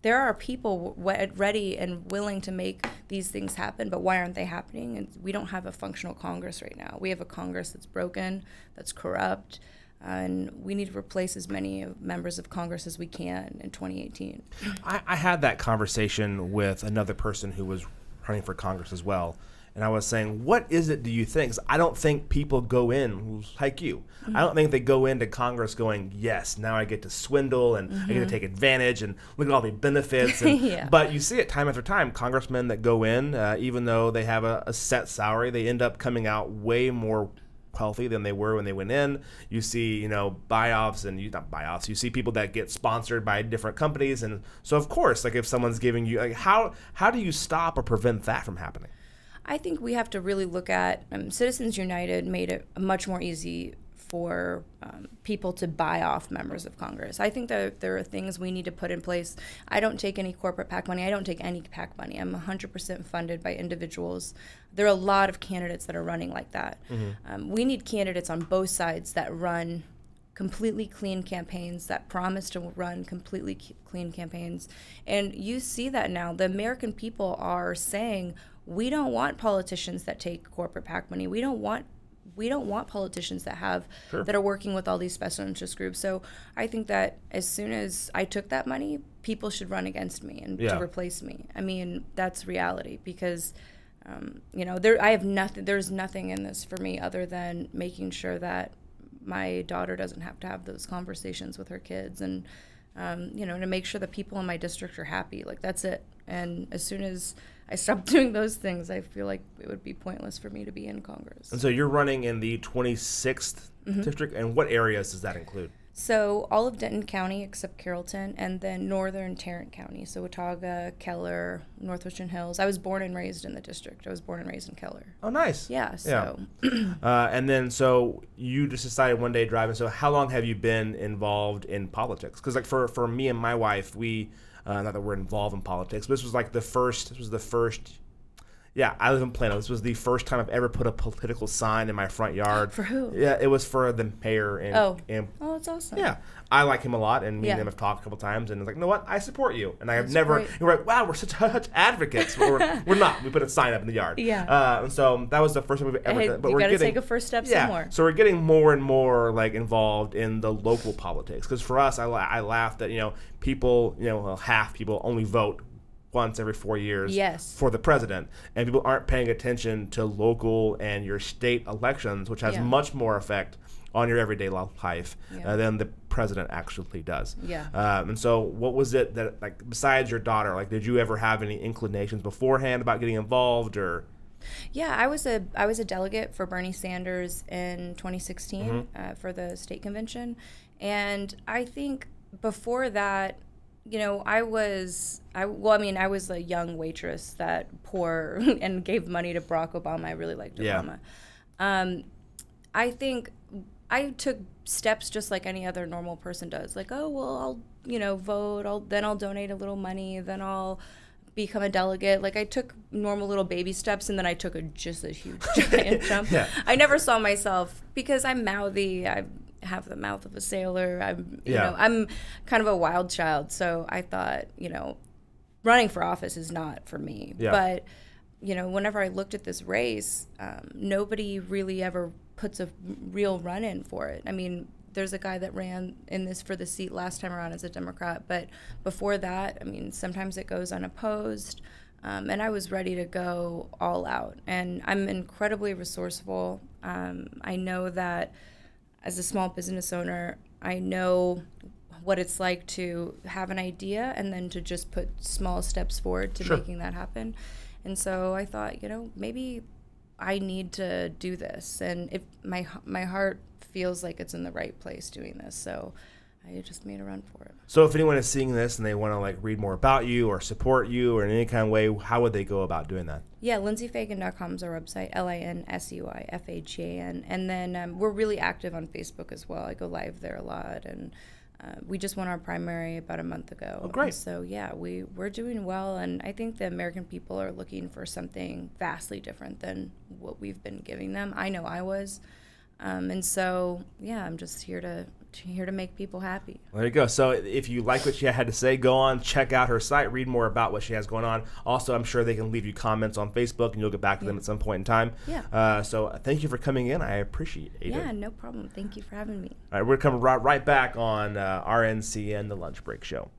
are people ready and willing to make these things happen, but why aren't they happening? And we don't have a functional Congress right now. We have a Congress that's broken, that's corrupt, and we need to replace as many members of Congress as we can in 2018. I had that conversation with another person who was running for Congress as well, and I was saying, what is it do you think? 'Cause I don't think people go in like you. I don't think they go into Congress going, yes, now I get to swindle and I get to take advantage and look at all the benefits. And, But you see it time after time. Congressmen that go in, even though they have a set salary, they end up coming out way more wealthy than they were when they went in. You see, you know, buy-offs and not buy-offs. You see people that get sponsored by different companies, and so of course, like if someone's giving you, like, how do you stop or prevent that from happening? I think we have to really look at Citizens United made it much more easy for people to buy off members of Congress. I think that there are things we need to put in place. I don't take any corporate PAC money. I don't take any PAC money. I'm 100% funded by individuals. There are a lot of candidates that are running like that. We need candidates on both sides that run completely clean campaigns, that promise to run completely clean campaigns. And you see that now. The American people are saying, we don't want politicians that take corporate PAC money. We don't want politicians that that are working with all these special interest groups. So I think that as soon as I took that money, people should run against me and to replace me. I mean, that's reality, because you know, there's nothing in this for me other than making sure that my daughter doesn't have to have those conversations with her kids, and you know, to make sure the people in my district are happy. Like, that's it. And as soon as I stop doing those things, I feel like it would be pointless for me to be in Congress. And so you're running in the 26th district, and what areas does that include? So all of Denton County except Carrollton, and then northern Tarrant County, so Watauga, Keller, Northwestern Hills. I was born and raised in the district. I was born and raised in Keller. Oh, nice. Yeah, so. And then, so you just decided one day driving. So how long have you been involved in politics? Because, like, for me and my wife, we, not that we're involved in politics, but this was the first Yeah, I live in Plano. This was the first time I've ever put a political sign in my front yard. For who? Yeah, it was for the mayor. Oh, and that's awesome. yeah, I like him a lot, and me and Yeah. him have talked a couple times, and it's like, you know what? I support you, and I have That's never. great. We're like, wow, we're such advocates. But we're not. We put a sign up in the yard. Yeah. And so that was the first time we've ever. Hey, done, but you we're got to getting take a first step yeah. somewhere. So we're getting more and more like involved in the local politics because for us, I laugh that people half people only vote once every 4 years Yes. for the president, and people aren't paying attention to local and your state elections, which has Yeah. much more effect on your everyday life Yeah. than the president actually does. Yeah. And so what was it that, like, besides your daughter, like, did you ever have any inclinations beforehand about getting involved, or? Yeah, I was a delegate for Bernie Sanders in 2016 for the state convention, and I think before that, I was a young waitress that poured and gave money to Barack Obama. I really liked Yeah. Obama. I think I took steps just like any other normal person does. Like, oh, well, I'll, vote. Then I'll donate a little money. Then I'll become a delegate. Like, I took normal little baby steps, and then I took just a huge giant jump. Yeah. I never saw myself, because I'm mouthy. I have the mouth of a sailor. I'm kind of a wild child. So I thought, running for office is not for me. Yeah. But, whenever I looked at this race, nobody really ever puts a real run in for it. I mean, there's a guy that ran for the seat last time around as a Democrat, but before that, I mean, sometimes it goes unopposed. And I was ready to go all out. And I'm incredibly resourceful. I know that as a small business owner, I know what it's like to have an idea and then to just put small steps forward to Sure. making that happen. And so I thought, maybe I need to do this. And if my heart feels like it's in the right place doing this. So I just made a run for it. So if anyone is seeing this and they want to like read more about you or support you or in any kind of way, how would they go about doing that? Yeah, lindseyfagan.com is our website, LinSuiFagan. And then we're really active on Facebook as well. I go live there a lot. And we just won our primary about a month ago. Oh, great. And so, yeah, we're doing well. And I think the American people are looking for something vastly different than what we've been giving them. I know I was. And so, yeah, I'm just here to make people happy. There you go. So if you like what she had to say, go on, check out her site, read more about what she has going on. Also, I'm sure they can leave you comments on Facebook, and you'll get back to them at some point in time. Yeah. So thank you for coming in. I appreciate it. Yeah, no problem. Thank you for having me. All right, we're coming right back on RNCN, the Lunch Break Show.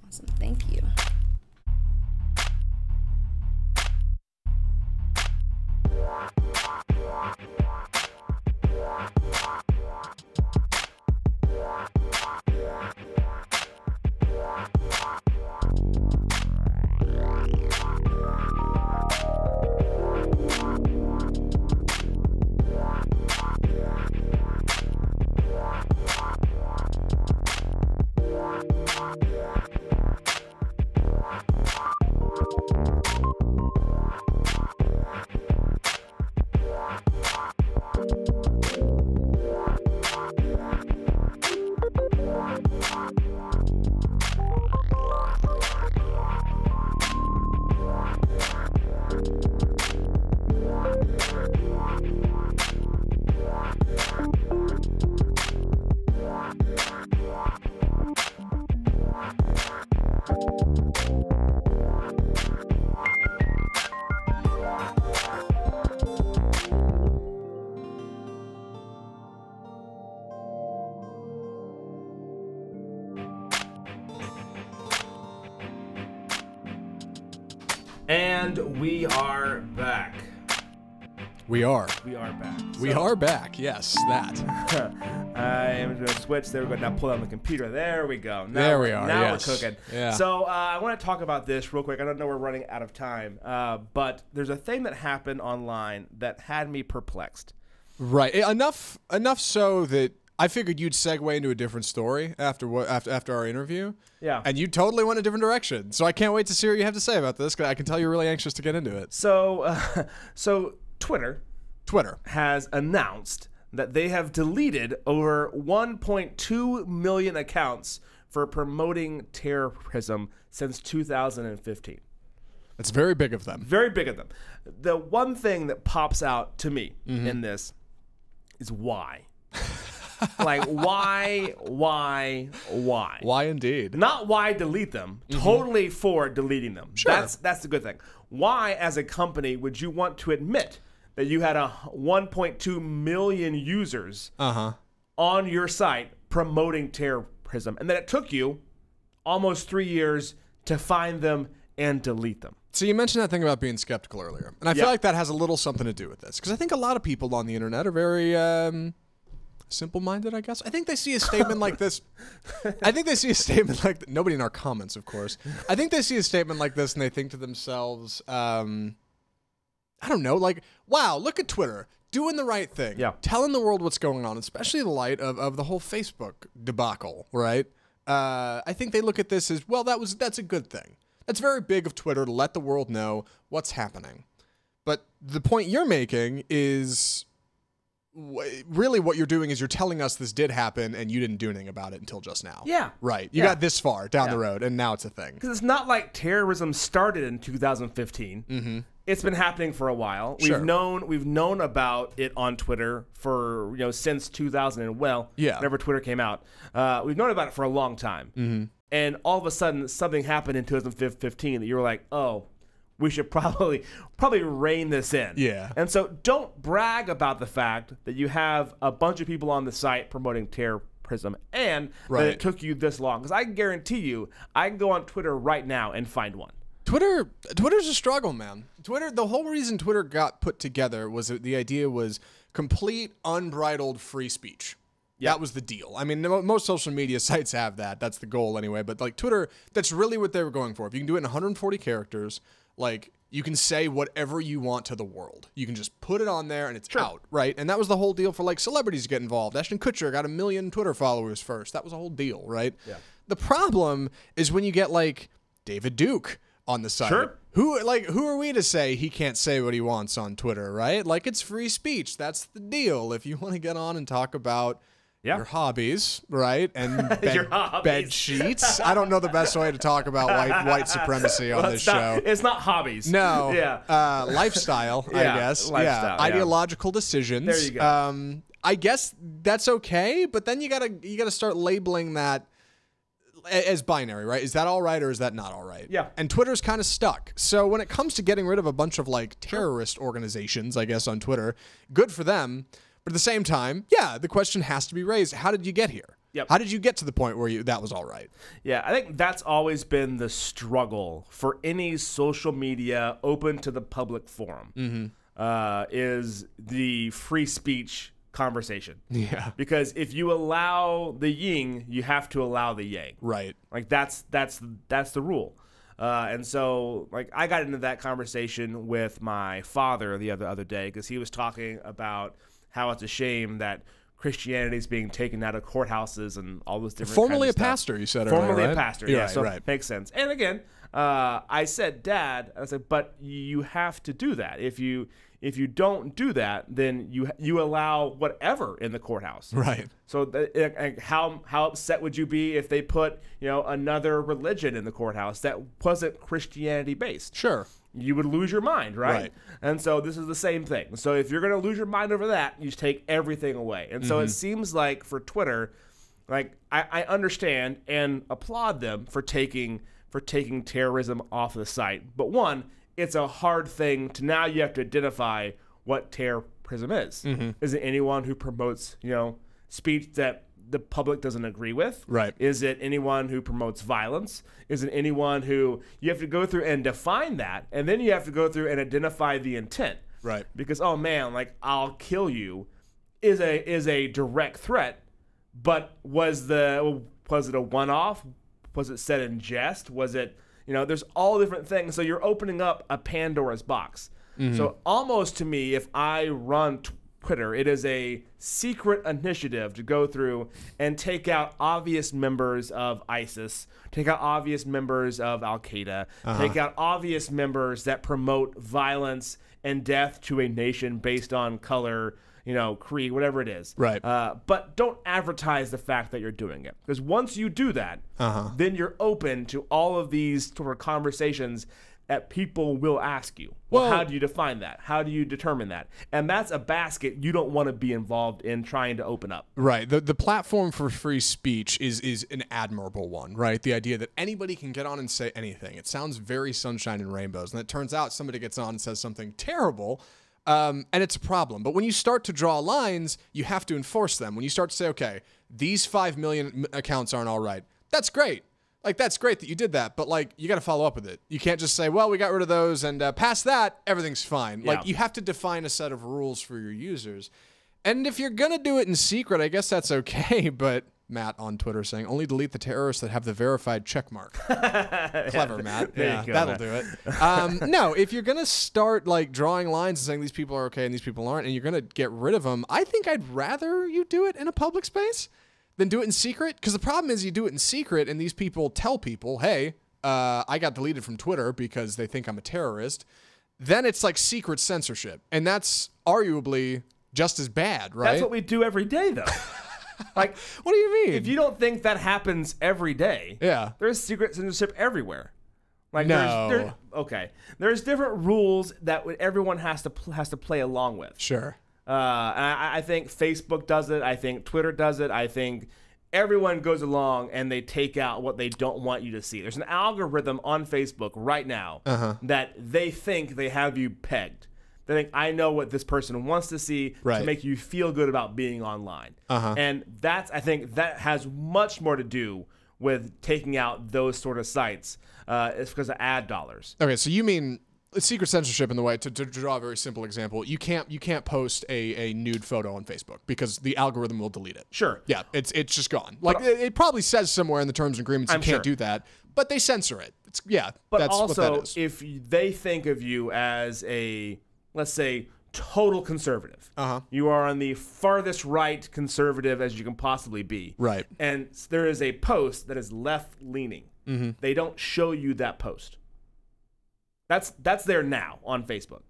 Awesome. Thank you. And we are back. We are. We are back. We are back. Yes, that. I am going to switch. There we go. Now pull on the computer. There we go. Now There we are, Now yes. we're cooking. Yeah. So I want to talk about this real quick. I don't know we're running out of time, but there's a thing that happened online that had me perplexed. Right. Enough so that I figured you'd segue into a different story after our interview. Yeah. And you totally went a different direction. So I can't wait to see what you have to say about this, because I can tell you're really anxious to get into it. So Twitter has announced that they have deleted over 1.2 million accounts for promoting terrorism since 2015. It's very big of them. Very big of them. The one thing that pops out to me in this is why. Like, why? Why indeed? Not why delete them. Totally for deleting them. Sure. That's the good thing. Why, as a company, would you want to admit that you had a 1.2 million users on your site promoting terrorism, and that it took you almost 3 years to find them and delete them? So you mentioned that thing about being skeptical earlier, and I feel like that has a little something to do with this, because I think a lot of people on the internet are very simple-minded, I guess. I think they see a statement like this. I think they see a statement like nobody in our comments, of course. I think they see a statement like this and they think to themselves, I don't know, like, wow, look at Twitter doing the right thing, telling the world what's going on, especially in the light of the whole Facebook debacle, right? I think they look at this as, well, that's a good thing. That's very big of Twitter to let the world know what's happening. But the point you're making is really what you're doing is you're telling us this did happen and you didn't do anything about it until just now. Yeah. Right. You got this far down the road and now it's a thing. Because it's not like terrorism started in 2015. It's been happening for a while. Sure. We've known about it on Twitter for since 2000 and whenever Twitter came out. We've known about it for a long time. And all of a sudden something happened in 2015 that you were like, oh, we should probably rein this in. Yeah. And so don't brag about the fact that you have a bunch of people on the site promoting terrorism and that it took you this long. Because I guarantee you, I can go on Twitter right now and find one. Twitter's a struggle, man. The whole reason Twitter got put together was that the idea was complete unbridled free speech. That was the deal. I mean, most social media sites have that. That's the goal anyway. But like Twitter, that's really what they were going for. If you can do it in 140 characters, like you can say whatever you want to the world. You can just put it on there and it's out, right? And that was the whole deal for like celebrities to get involved. Ashton Kutcher got 1 million Twitter followers first. That was a whole deal, right? Yeah. The problem is when you get like David Duke on the site. Sure. Who are we to say he can't say what he wants on Twitter, right? Like it's free speech. That's the deal. If you want to get on and talk about your hobbies, right? And bed sheets. I don't know the best way to talk about white supremacy on this show. It's not hobbies. No. Yeah. Lifestyle, I guess. Lifestyle, yeah. Ideological decisions. There you go. I guess that's okay, but then you gotta start labeling that as binary, right? Is that all right or is that not all right? Yeah. And Twitter's kind of stuck. So when it comes to getting rid of a bunch of like terrorist organizations, I guess, on Twitter, good for them. But at the same time, the question has to be raised. How did you get here? Yep. How did you get to the point where that was all right? Yeah, I think that's always been the struggle for any social media open to the public forum, is the free speech conversation. Yeah. Because if you allow the yin, you have to allow the yang. Right. Like that's the rule. And so like I got into that conversation with my father the other day because he was talking about how it's a shame that Christianity is being taken out of courthouses and all those different Formerly kinds of a stuff. pastor, you said Formerly earlier, right? a pastor, Yeah, yeah, so right. makes sense. And again, I said, Dad, I said, but you have to do that. If you don't do that, then you allow whatever in the courthouse. Right. So how upset would you be if they put another religion in the courthouse that wasn't Christianity based? Sure. You would lose your mind, right? Right. And so this is the same thing. So if you're going to lose your mind over that, you just take everything away. And so it seems like for Twitter, like I understand and applaud them for taking terrorism off the site. But one, it's a hard thing to now you have to identify what terrorism is. Is it anyone who promotes, speech that the public doesn't agree with? Right. Is it anyone who promotes violence? Is it anyone who you have to go through and define that, and then you have to go through and identify the intent? Right. Because oh man, like I'll kill you is a direct threat, but was it a one-off? Was it said in jest? Was it there's all different things. So you're opening up a Pandora's box. So almost to me, if I run Twitter, it is a secret initiative to go through and take out obvious members of ISIS, take out obvious members of Al-Qaeda, take out obvious members that promote violence and death to a nation based on color, creed, whatever it is. Right. But don't advertise the fact that you're doing it, because once you do that, then you're open to all of these sort of conversations that people will ask you. Well, how do you define that? How do you determine that? And that's a basket you don't want to be involved in trying to open up. Right. The platform for free speech is an admirable one, right? The idea that anybody can get on and say anything. It sounds very sunshine and rainbows. And it turns out somebody gets on and says something terrible, and it's a problem. But when you start to draw lines, you have to enforce them. When you start to say, okay, these 5 million accounts aren't all right, that's great. Like, that's great that you did that, but, like, you got to follow up with it. You can't just say, well, we got rid of those, and past that, everything's fine. Yeah. Like, you have to define a set of rules for your users. And if you're going to do it in secret, I guess that's okay, but Matt on Twitter saying, only delete the terrorists that have the verified check mark. Clever, Matt. There you go, that'll Matt. do it. No, if you're going to start, like, drawing lines and saying these people are okay and these people aren't, and you're going to get rid of them, I think I'd rather you do it in a public space than do it in secret. Because the problem is you do it in secret and these people tell people, hey, I got deleted from Twitter because they think I'm a terrorist. Then it's like secret censorship. And that's arguably just as bad, right? That's what we do every day, though. Like, what do you mean? if you don't think that happens every day, Yeah. there's secret censorship everywhere. Like, No. there's different rules that everyone has to play along with. Sure. And I think Facebook does it. I think Twitter does it. I think everyone goes along and they take out what they don't want you to see. There's an algorithm on Facebook right now that they think they have you pegged. They think, I know what this person wants to see Right. to make you feel good about being online. And I think that has much more to do with taking out those sort of sites. It's because of ad dollars. Okay, so you mean secret censorship in the way, to draw a very simple example, you can't post a nude photo on Facebook because the algorithm will delete it. Sure. Yeah, it's just gone. Like, it probably says somewhere in the terms and agreements you I'm can't sure. do that, but they censor it. But that's also, what that is. if they think of you as a, let's say, total conservative, you are on the farthest right conservative as you can possibly be. Right. And there is a post that is left-leaning. They don't show you that post. That's there now on Facebook.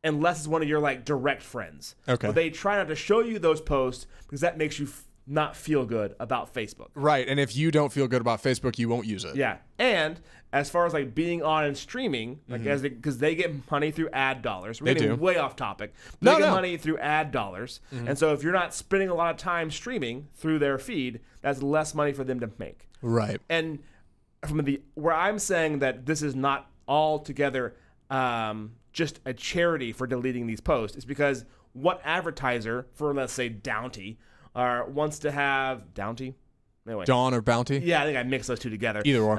Unless it's one of your, like, direct friends. Okay. But they try not to show you those posts because that makes you not feel good about Facebook. Right, and if you don't feel good about Facebook, you won't use it. Yeah, and as far as, like, being on and streaming, like, because they get money through ad dollars. We're They getting do. way off topic. They No, get no. money through ad dollars, and so if you're not spending a lot of time streaming through their feed, that's less money for them to make. Right. And from where I'm saying that this is not altogether just a charity for deleting these posts, is because what advertiser for, let's say, Downty wants to have Downty? Anyway. Dawn or Bounty? Yeah, I think I mixed those two together. Either or.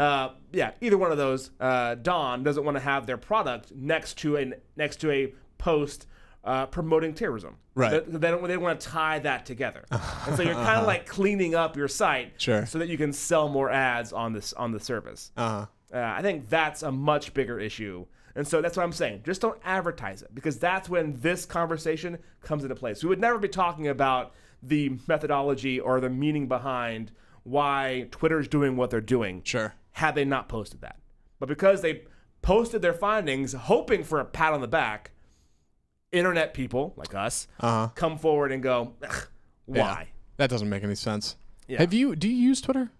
Yeah, either one of those. Dawn doesn't want to have their product next to a post promoting terrorism. Right. They want to tie that together, and so you're kind of like cleaning up your site, Sure. so that you can sell more ads on the service. I think that's a much bigger issue. And so that's what I'm saying. Just don't advertise it, because that's when this conversation comes into place. We would never be talking about the methodology or the meaning behind why Twitter's doing what they're doing, Sure. had they not posted that. But because they posted their findings hoping for a pat on the back, internet people like us come forward and go, "Ugh, why? Yeah. That doesn't make any sense. Yeah. Do you use Twitter?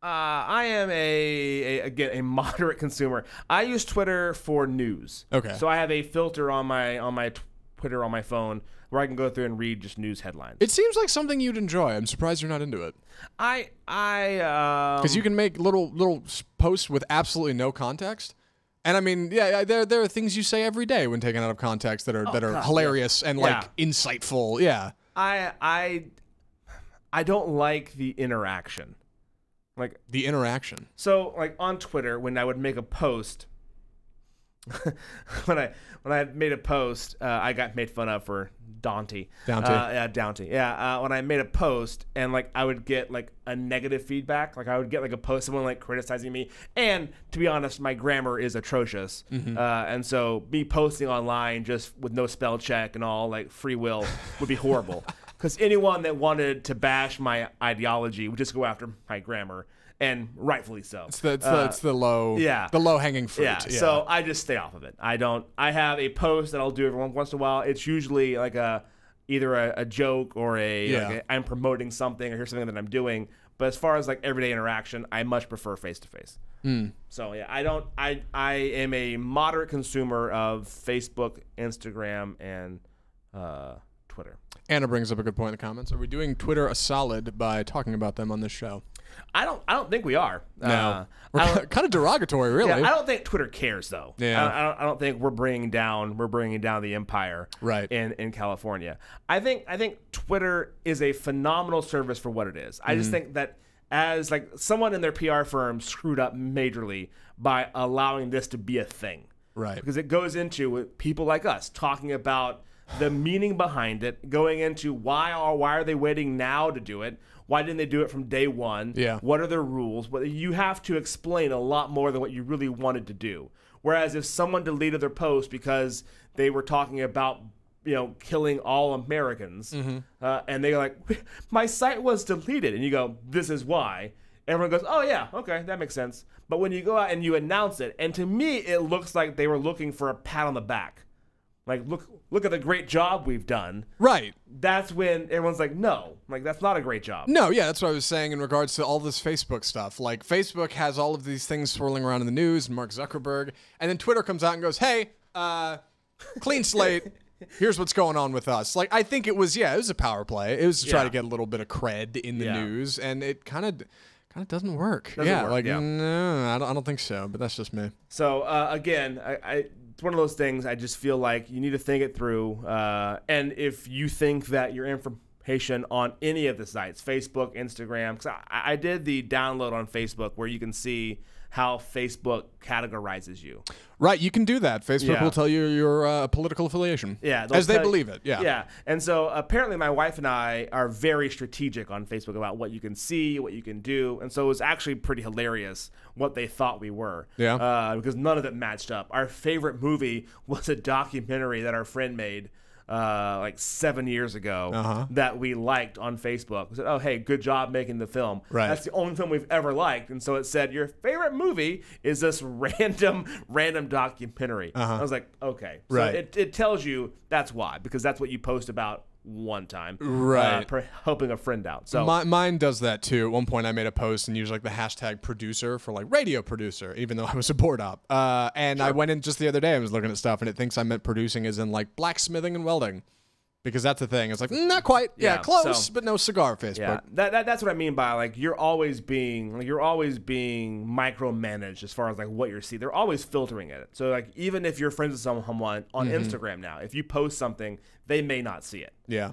I am a moderate consumer. I use Twitter for news. Okay. So I have a filter on my Twitter on my phone where I can go through and read just news headlines. It seems like something you'd enjoy. I'm surprised you're not into it. Because you can make little posts with absolutely no context. And I mean, yeah, there are things you say every day when taken out of context that are God, hilarious and like insightful. Yeah. I don't like the interaction. Like, The interaction. so, like, on Twitter, when I would make a post, when I made a post, I got made fun of for Downty. Downty. When I made a post and, like, I would get, like, a negative feedback. Like, I would get, like, a post, someone, like, criticizing me. And, to be honest, my grammar is atrocious. And so me posting online just with no spell check and all, like, free will would be horrible. Because anyone that wanted to bash my ideology would just go after my grammar, and rightfully so. It's the low hanging fruit. Yeah, so I just stay off of it. I have a post that I'll do every once in a while. It's usually like a either a joke or Yeah. like I'm promoting something or here's something that I'm doing. But as far as like everyday interaction, I much prefer face to face. So yeah, I am a moderate consumer of Facebook, Instagram, and Twitter. Anna brings up a good point in the comments. Are we doing Twitter a solid by talking about them on this show? I don't think we are. No. I We're don't- kind of derogatory, really. Yeah, I don't think Twitter cares though. Yeah. I don't think we're bringing down the empire Right. in California. I think Twitter is a phenomenal service for what it is. I just think that as like someone in their PR firm screwed up majorly by allowing this to be a thing. Right. Because it goes into people like us talking about the meaning behind it, going into why are they waiting now to do it? Why didn't they do it from day one? Yeah. What are their rules? But you have to explain a lot more than what you really wanted to do. Whereas if someone deleted their post because they were talking about killing all Americans, and they're like, my site was deleted, and you go, this is why. Everyone goes, oh yeah, okay, that makes sense. But when you go out and you announce it, and to me, it looks like they were looking for a pat on the back. Like, look at the great job we've done. Right. That's when everyone's like, no, like that's not a great job. No, yeah, that's what I was saying in regards to all this Facebook stuff. Like, Facebook has all of these things swirling around in the news, and Mark Zuckerberg, and then Twitter comes out and goes, hey, clean slate. Here's what's going on with us. Like, I think it was a power play. It was to try to get a little bit of cred in the news, and it kind of doesn't work. No, I don't think so, but that's just me. So again, it's one of those things. I just feel like you need to think it through. And if you think that your information on any of the sites, Facebook, Instagram, because I did the download on Facebook where you can see how Facebook categorizes you. Right, you can do that. Facebook will tell you your political affiliation. Yeah, as they believe it. Yeah. Yeah. And so apparently my wife and I are very strategic on Facebook about what you can see, what you can do. And so it was actually pretty hilarious what they thought we were. Yeah. Because none of it matched up. Our favorite movie was a documentary that our friend made like 7 years ago that we liked on Facebook. We said, oh, hey, good job making the film. Right. That's the only film we've ever liked. And so it said, your favorite movie is this random documentary. I was like, okay. So Right. it tells you that's why, because that's what you post about one time. Right. Helping a friend out. So Mine does that too. At one point I made a post and used like the hashtag producer for like radio producer, even though I was a board op. And I went in just the other day, I was looking at stuff and it thinks I meant producing as in like blacksmithing and welding. Because that's the thing. It's like, not quite. Yeah, close, but no cigar, Facebook. Yeah, that's what I mean by like you're always being micromanaged as far as like what you're seeing. They're always filtering it. So like even if you're friends with someone on Instagram now, if you post something, they may not see it. Yeah.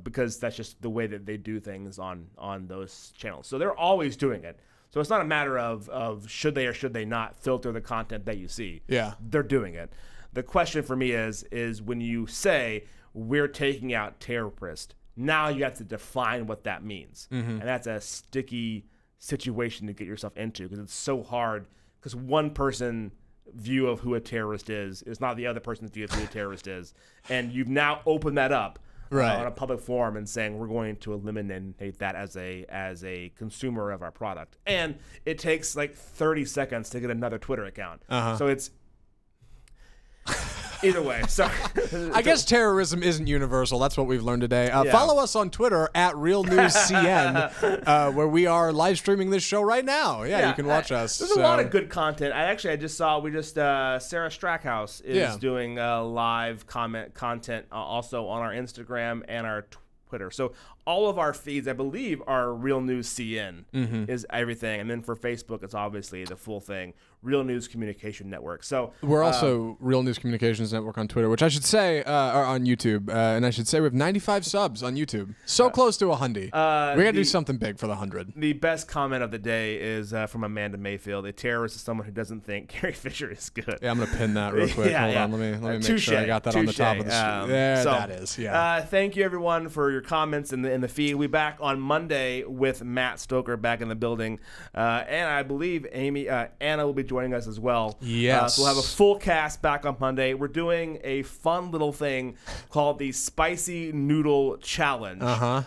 Because that's just the way that they do things on those channels. So they're always doing it. So it's not a matter of should they or should they not filter the content that you see. Yeah. They're doing it. The question for me is when you say we're taking out terrorists, now you have to define what that means. And that's a sticky situation to get yourself into because it's so hard because one person view of who a terrorist is not the other person's view of who a terrorist is. And you've now opened that up on a public forum and saying we're going to eliminate that as a consumer of our product. And it takes like 30 seconds to get another Twitter account. So it's either way, sorry. I guess terrorism isn't universal. That's what we've learned today. Follow us on Twitter at RealNewsCN, where we are live streaming this show right now. Yeah, you can watch us. There's a lot of good content. I just saw Sarah Strackhouse is doing live content also on our Instagram and our Twitter. So all of our feeds, I believe, are Real News CN is everything. And then for Facebook, it's obviously the full thing, Real News Communication Network. So we're also Real News Communications Network on Twitter, which I should say are on YouTube. And I should say we have 95 subs on YouTube. So close to 100. We got to do something big for the 100. The best comment of the day is from Amanda Mayfield. A terrorist is someone who doesn't think Carrie Fisher is good. Yeah, I'm going to pin that real quick. Hold on. Let me make sure I got that on the top of the screen. There, that is. Yeah. Thank you, everyone, for your comments in the feed. We'll be back on Monday with Matt Stoker back in the building. And I believe Anna will be joining us as well. Yes. So we'll have a full cast back on Monday. We're doing a fun little thing called the Spicy Noodle Challenge,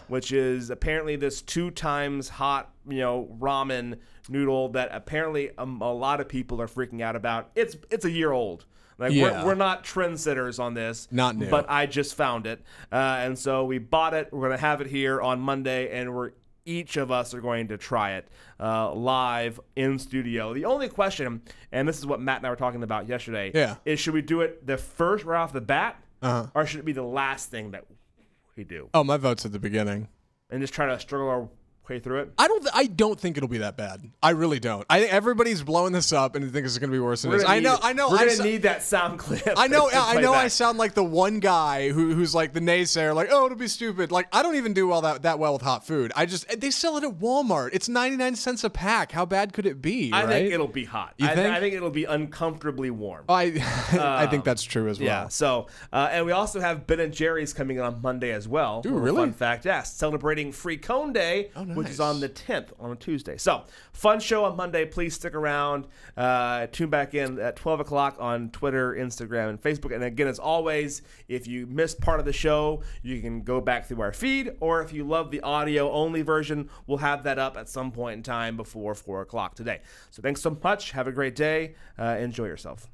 which is apparently this 2 times hot ramen noodle that apparently a lot of people are freaking out about. It's a year old. Like Yeah. we're not trendsetters on this. Not new. But I just found it. And so we bought it. We're going to have it here on Monday, and each of us are going to try it live in studio. The only question, and this is what Matt and I were talking about yesterday, is should we do it the first right off the bat, or should it be the last thing that we do? Oh, my vote's at the beginning. And just try to struggle our way through it? I don't think it'll be that bad. I really don't. I think everybody's blowing this up and thinks it's going to be worse than it is. I know. We're going to need that sound clip. I know. to play I back. sound like the one guy who's like the naysayer, like, oh, it'll be stupid. Like, I don't even do that well with hot food. They sell it at Walmart. It's 99 cents a pack. How bad could it be? I right? think it'll be hot. You think? I think it'll be uncomfortably warm. I think that's true as well. Yeah. So, and we also have Ben & Jerry's coming on Monday as well. Ooh, really? Fun fact, yes. Celebrating Free Cone Day, which is on the 10th on a Tuesday. So, fun show on Monday. Please stick around. Tune back in at 12 o'clock on Twitter, Instagram, and Facebook. And again, as always, if you missed part of the show, you can go back through our feed. Or if you love the audio-only version, we'll have that up at some point in time before 4 o'clock today. So, thanks so much. Have a great day. Enjoy yourself.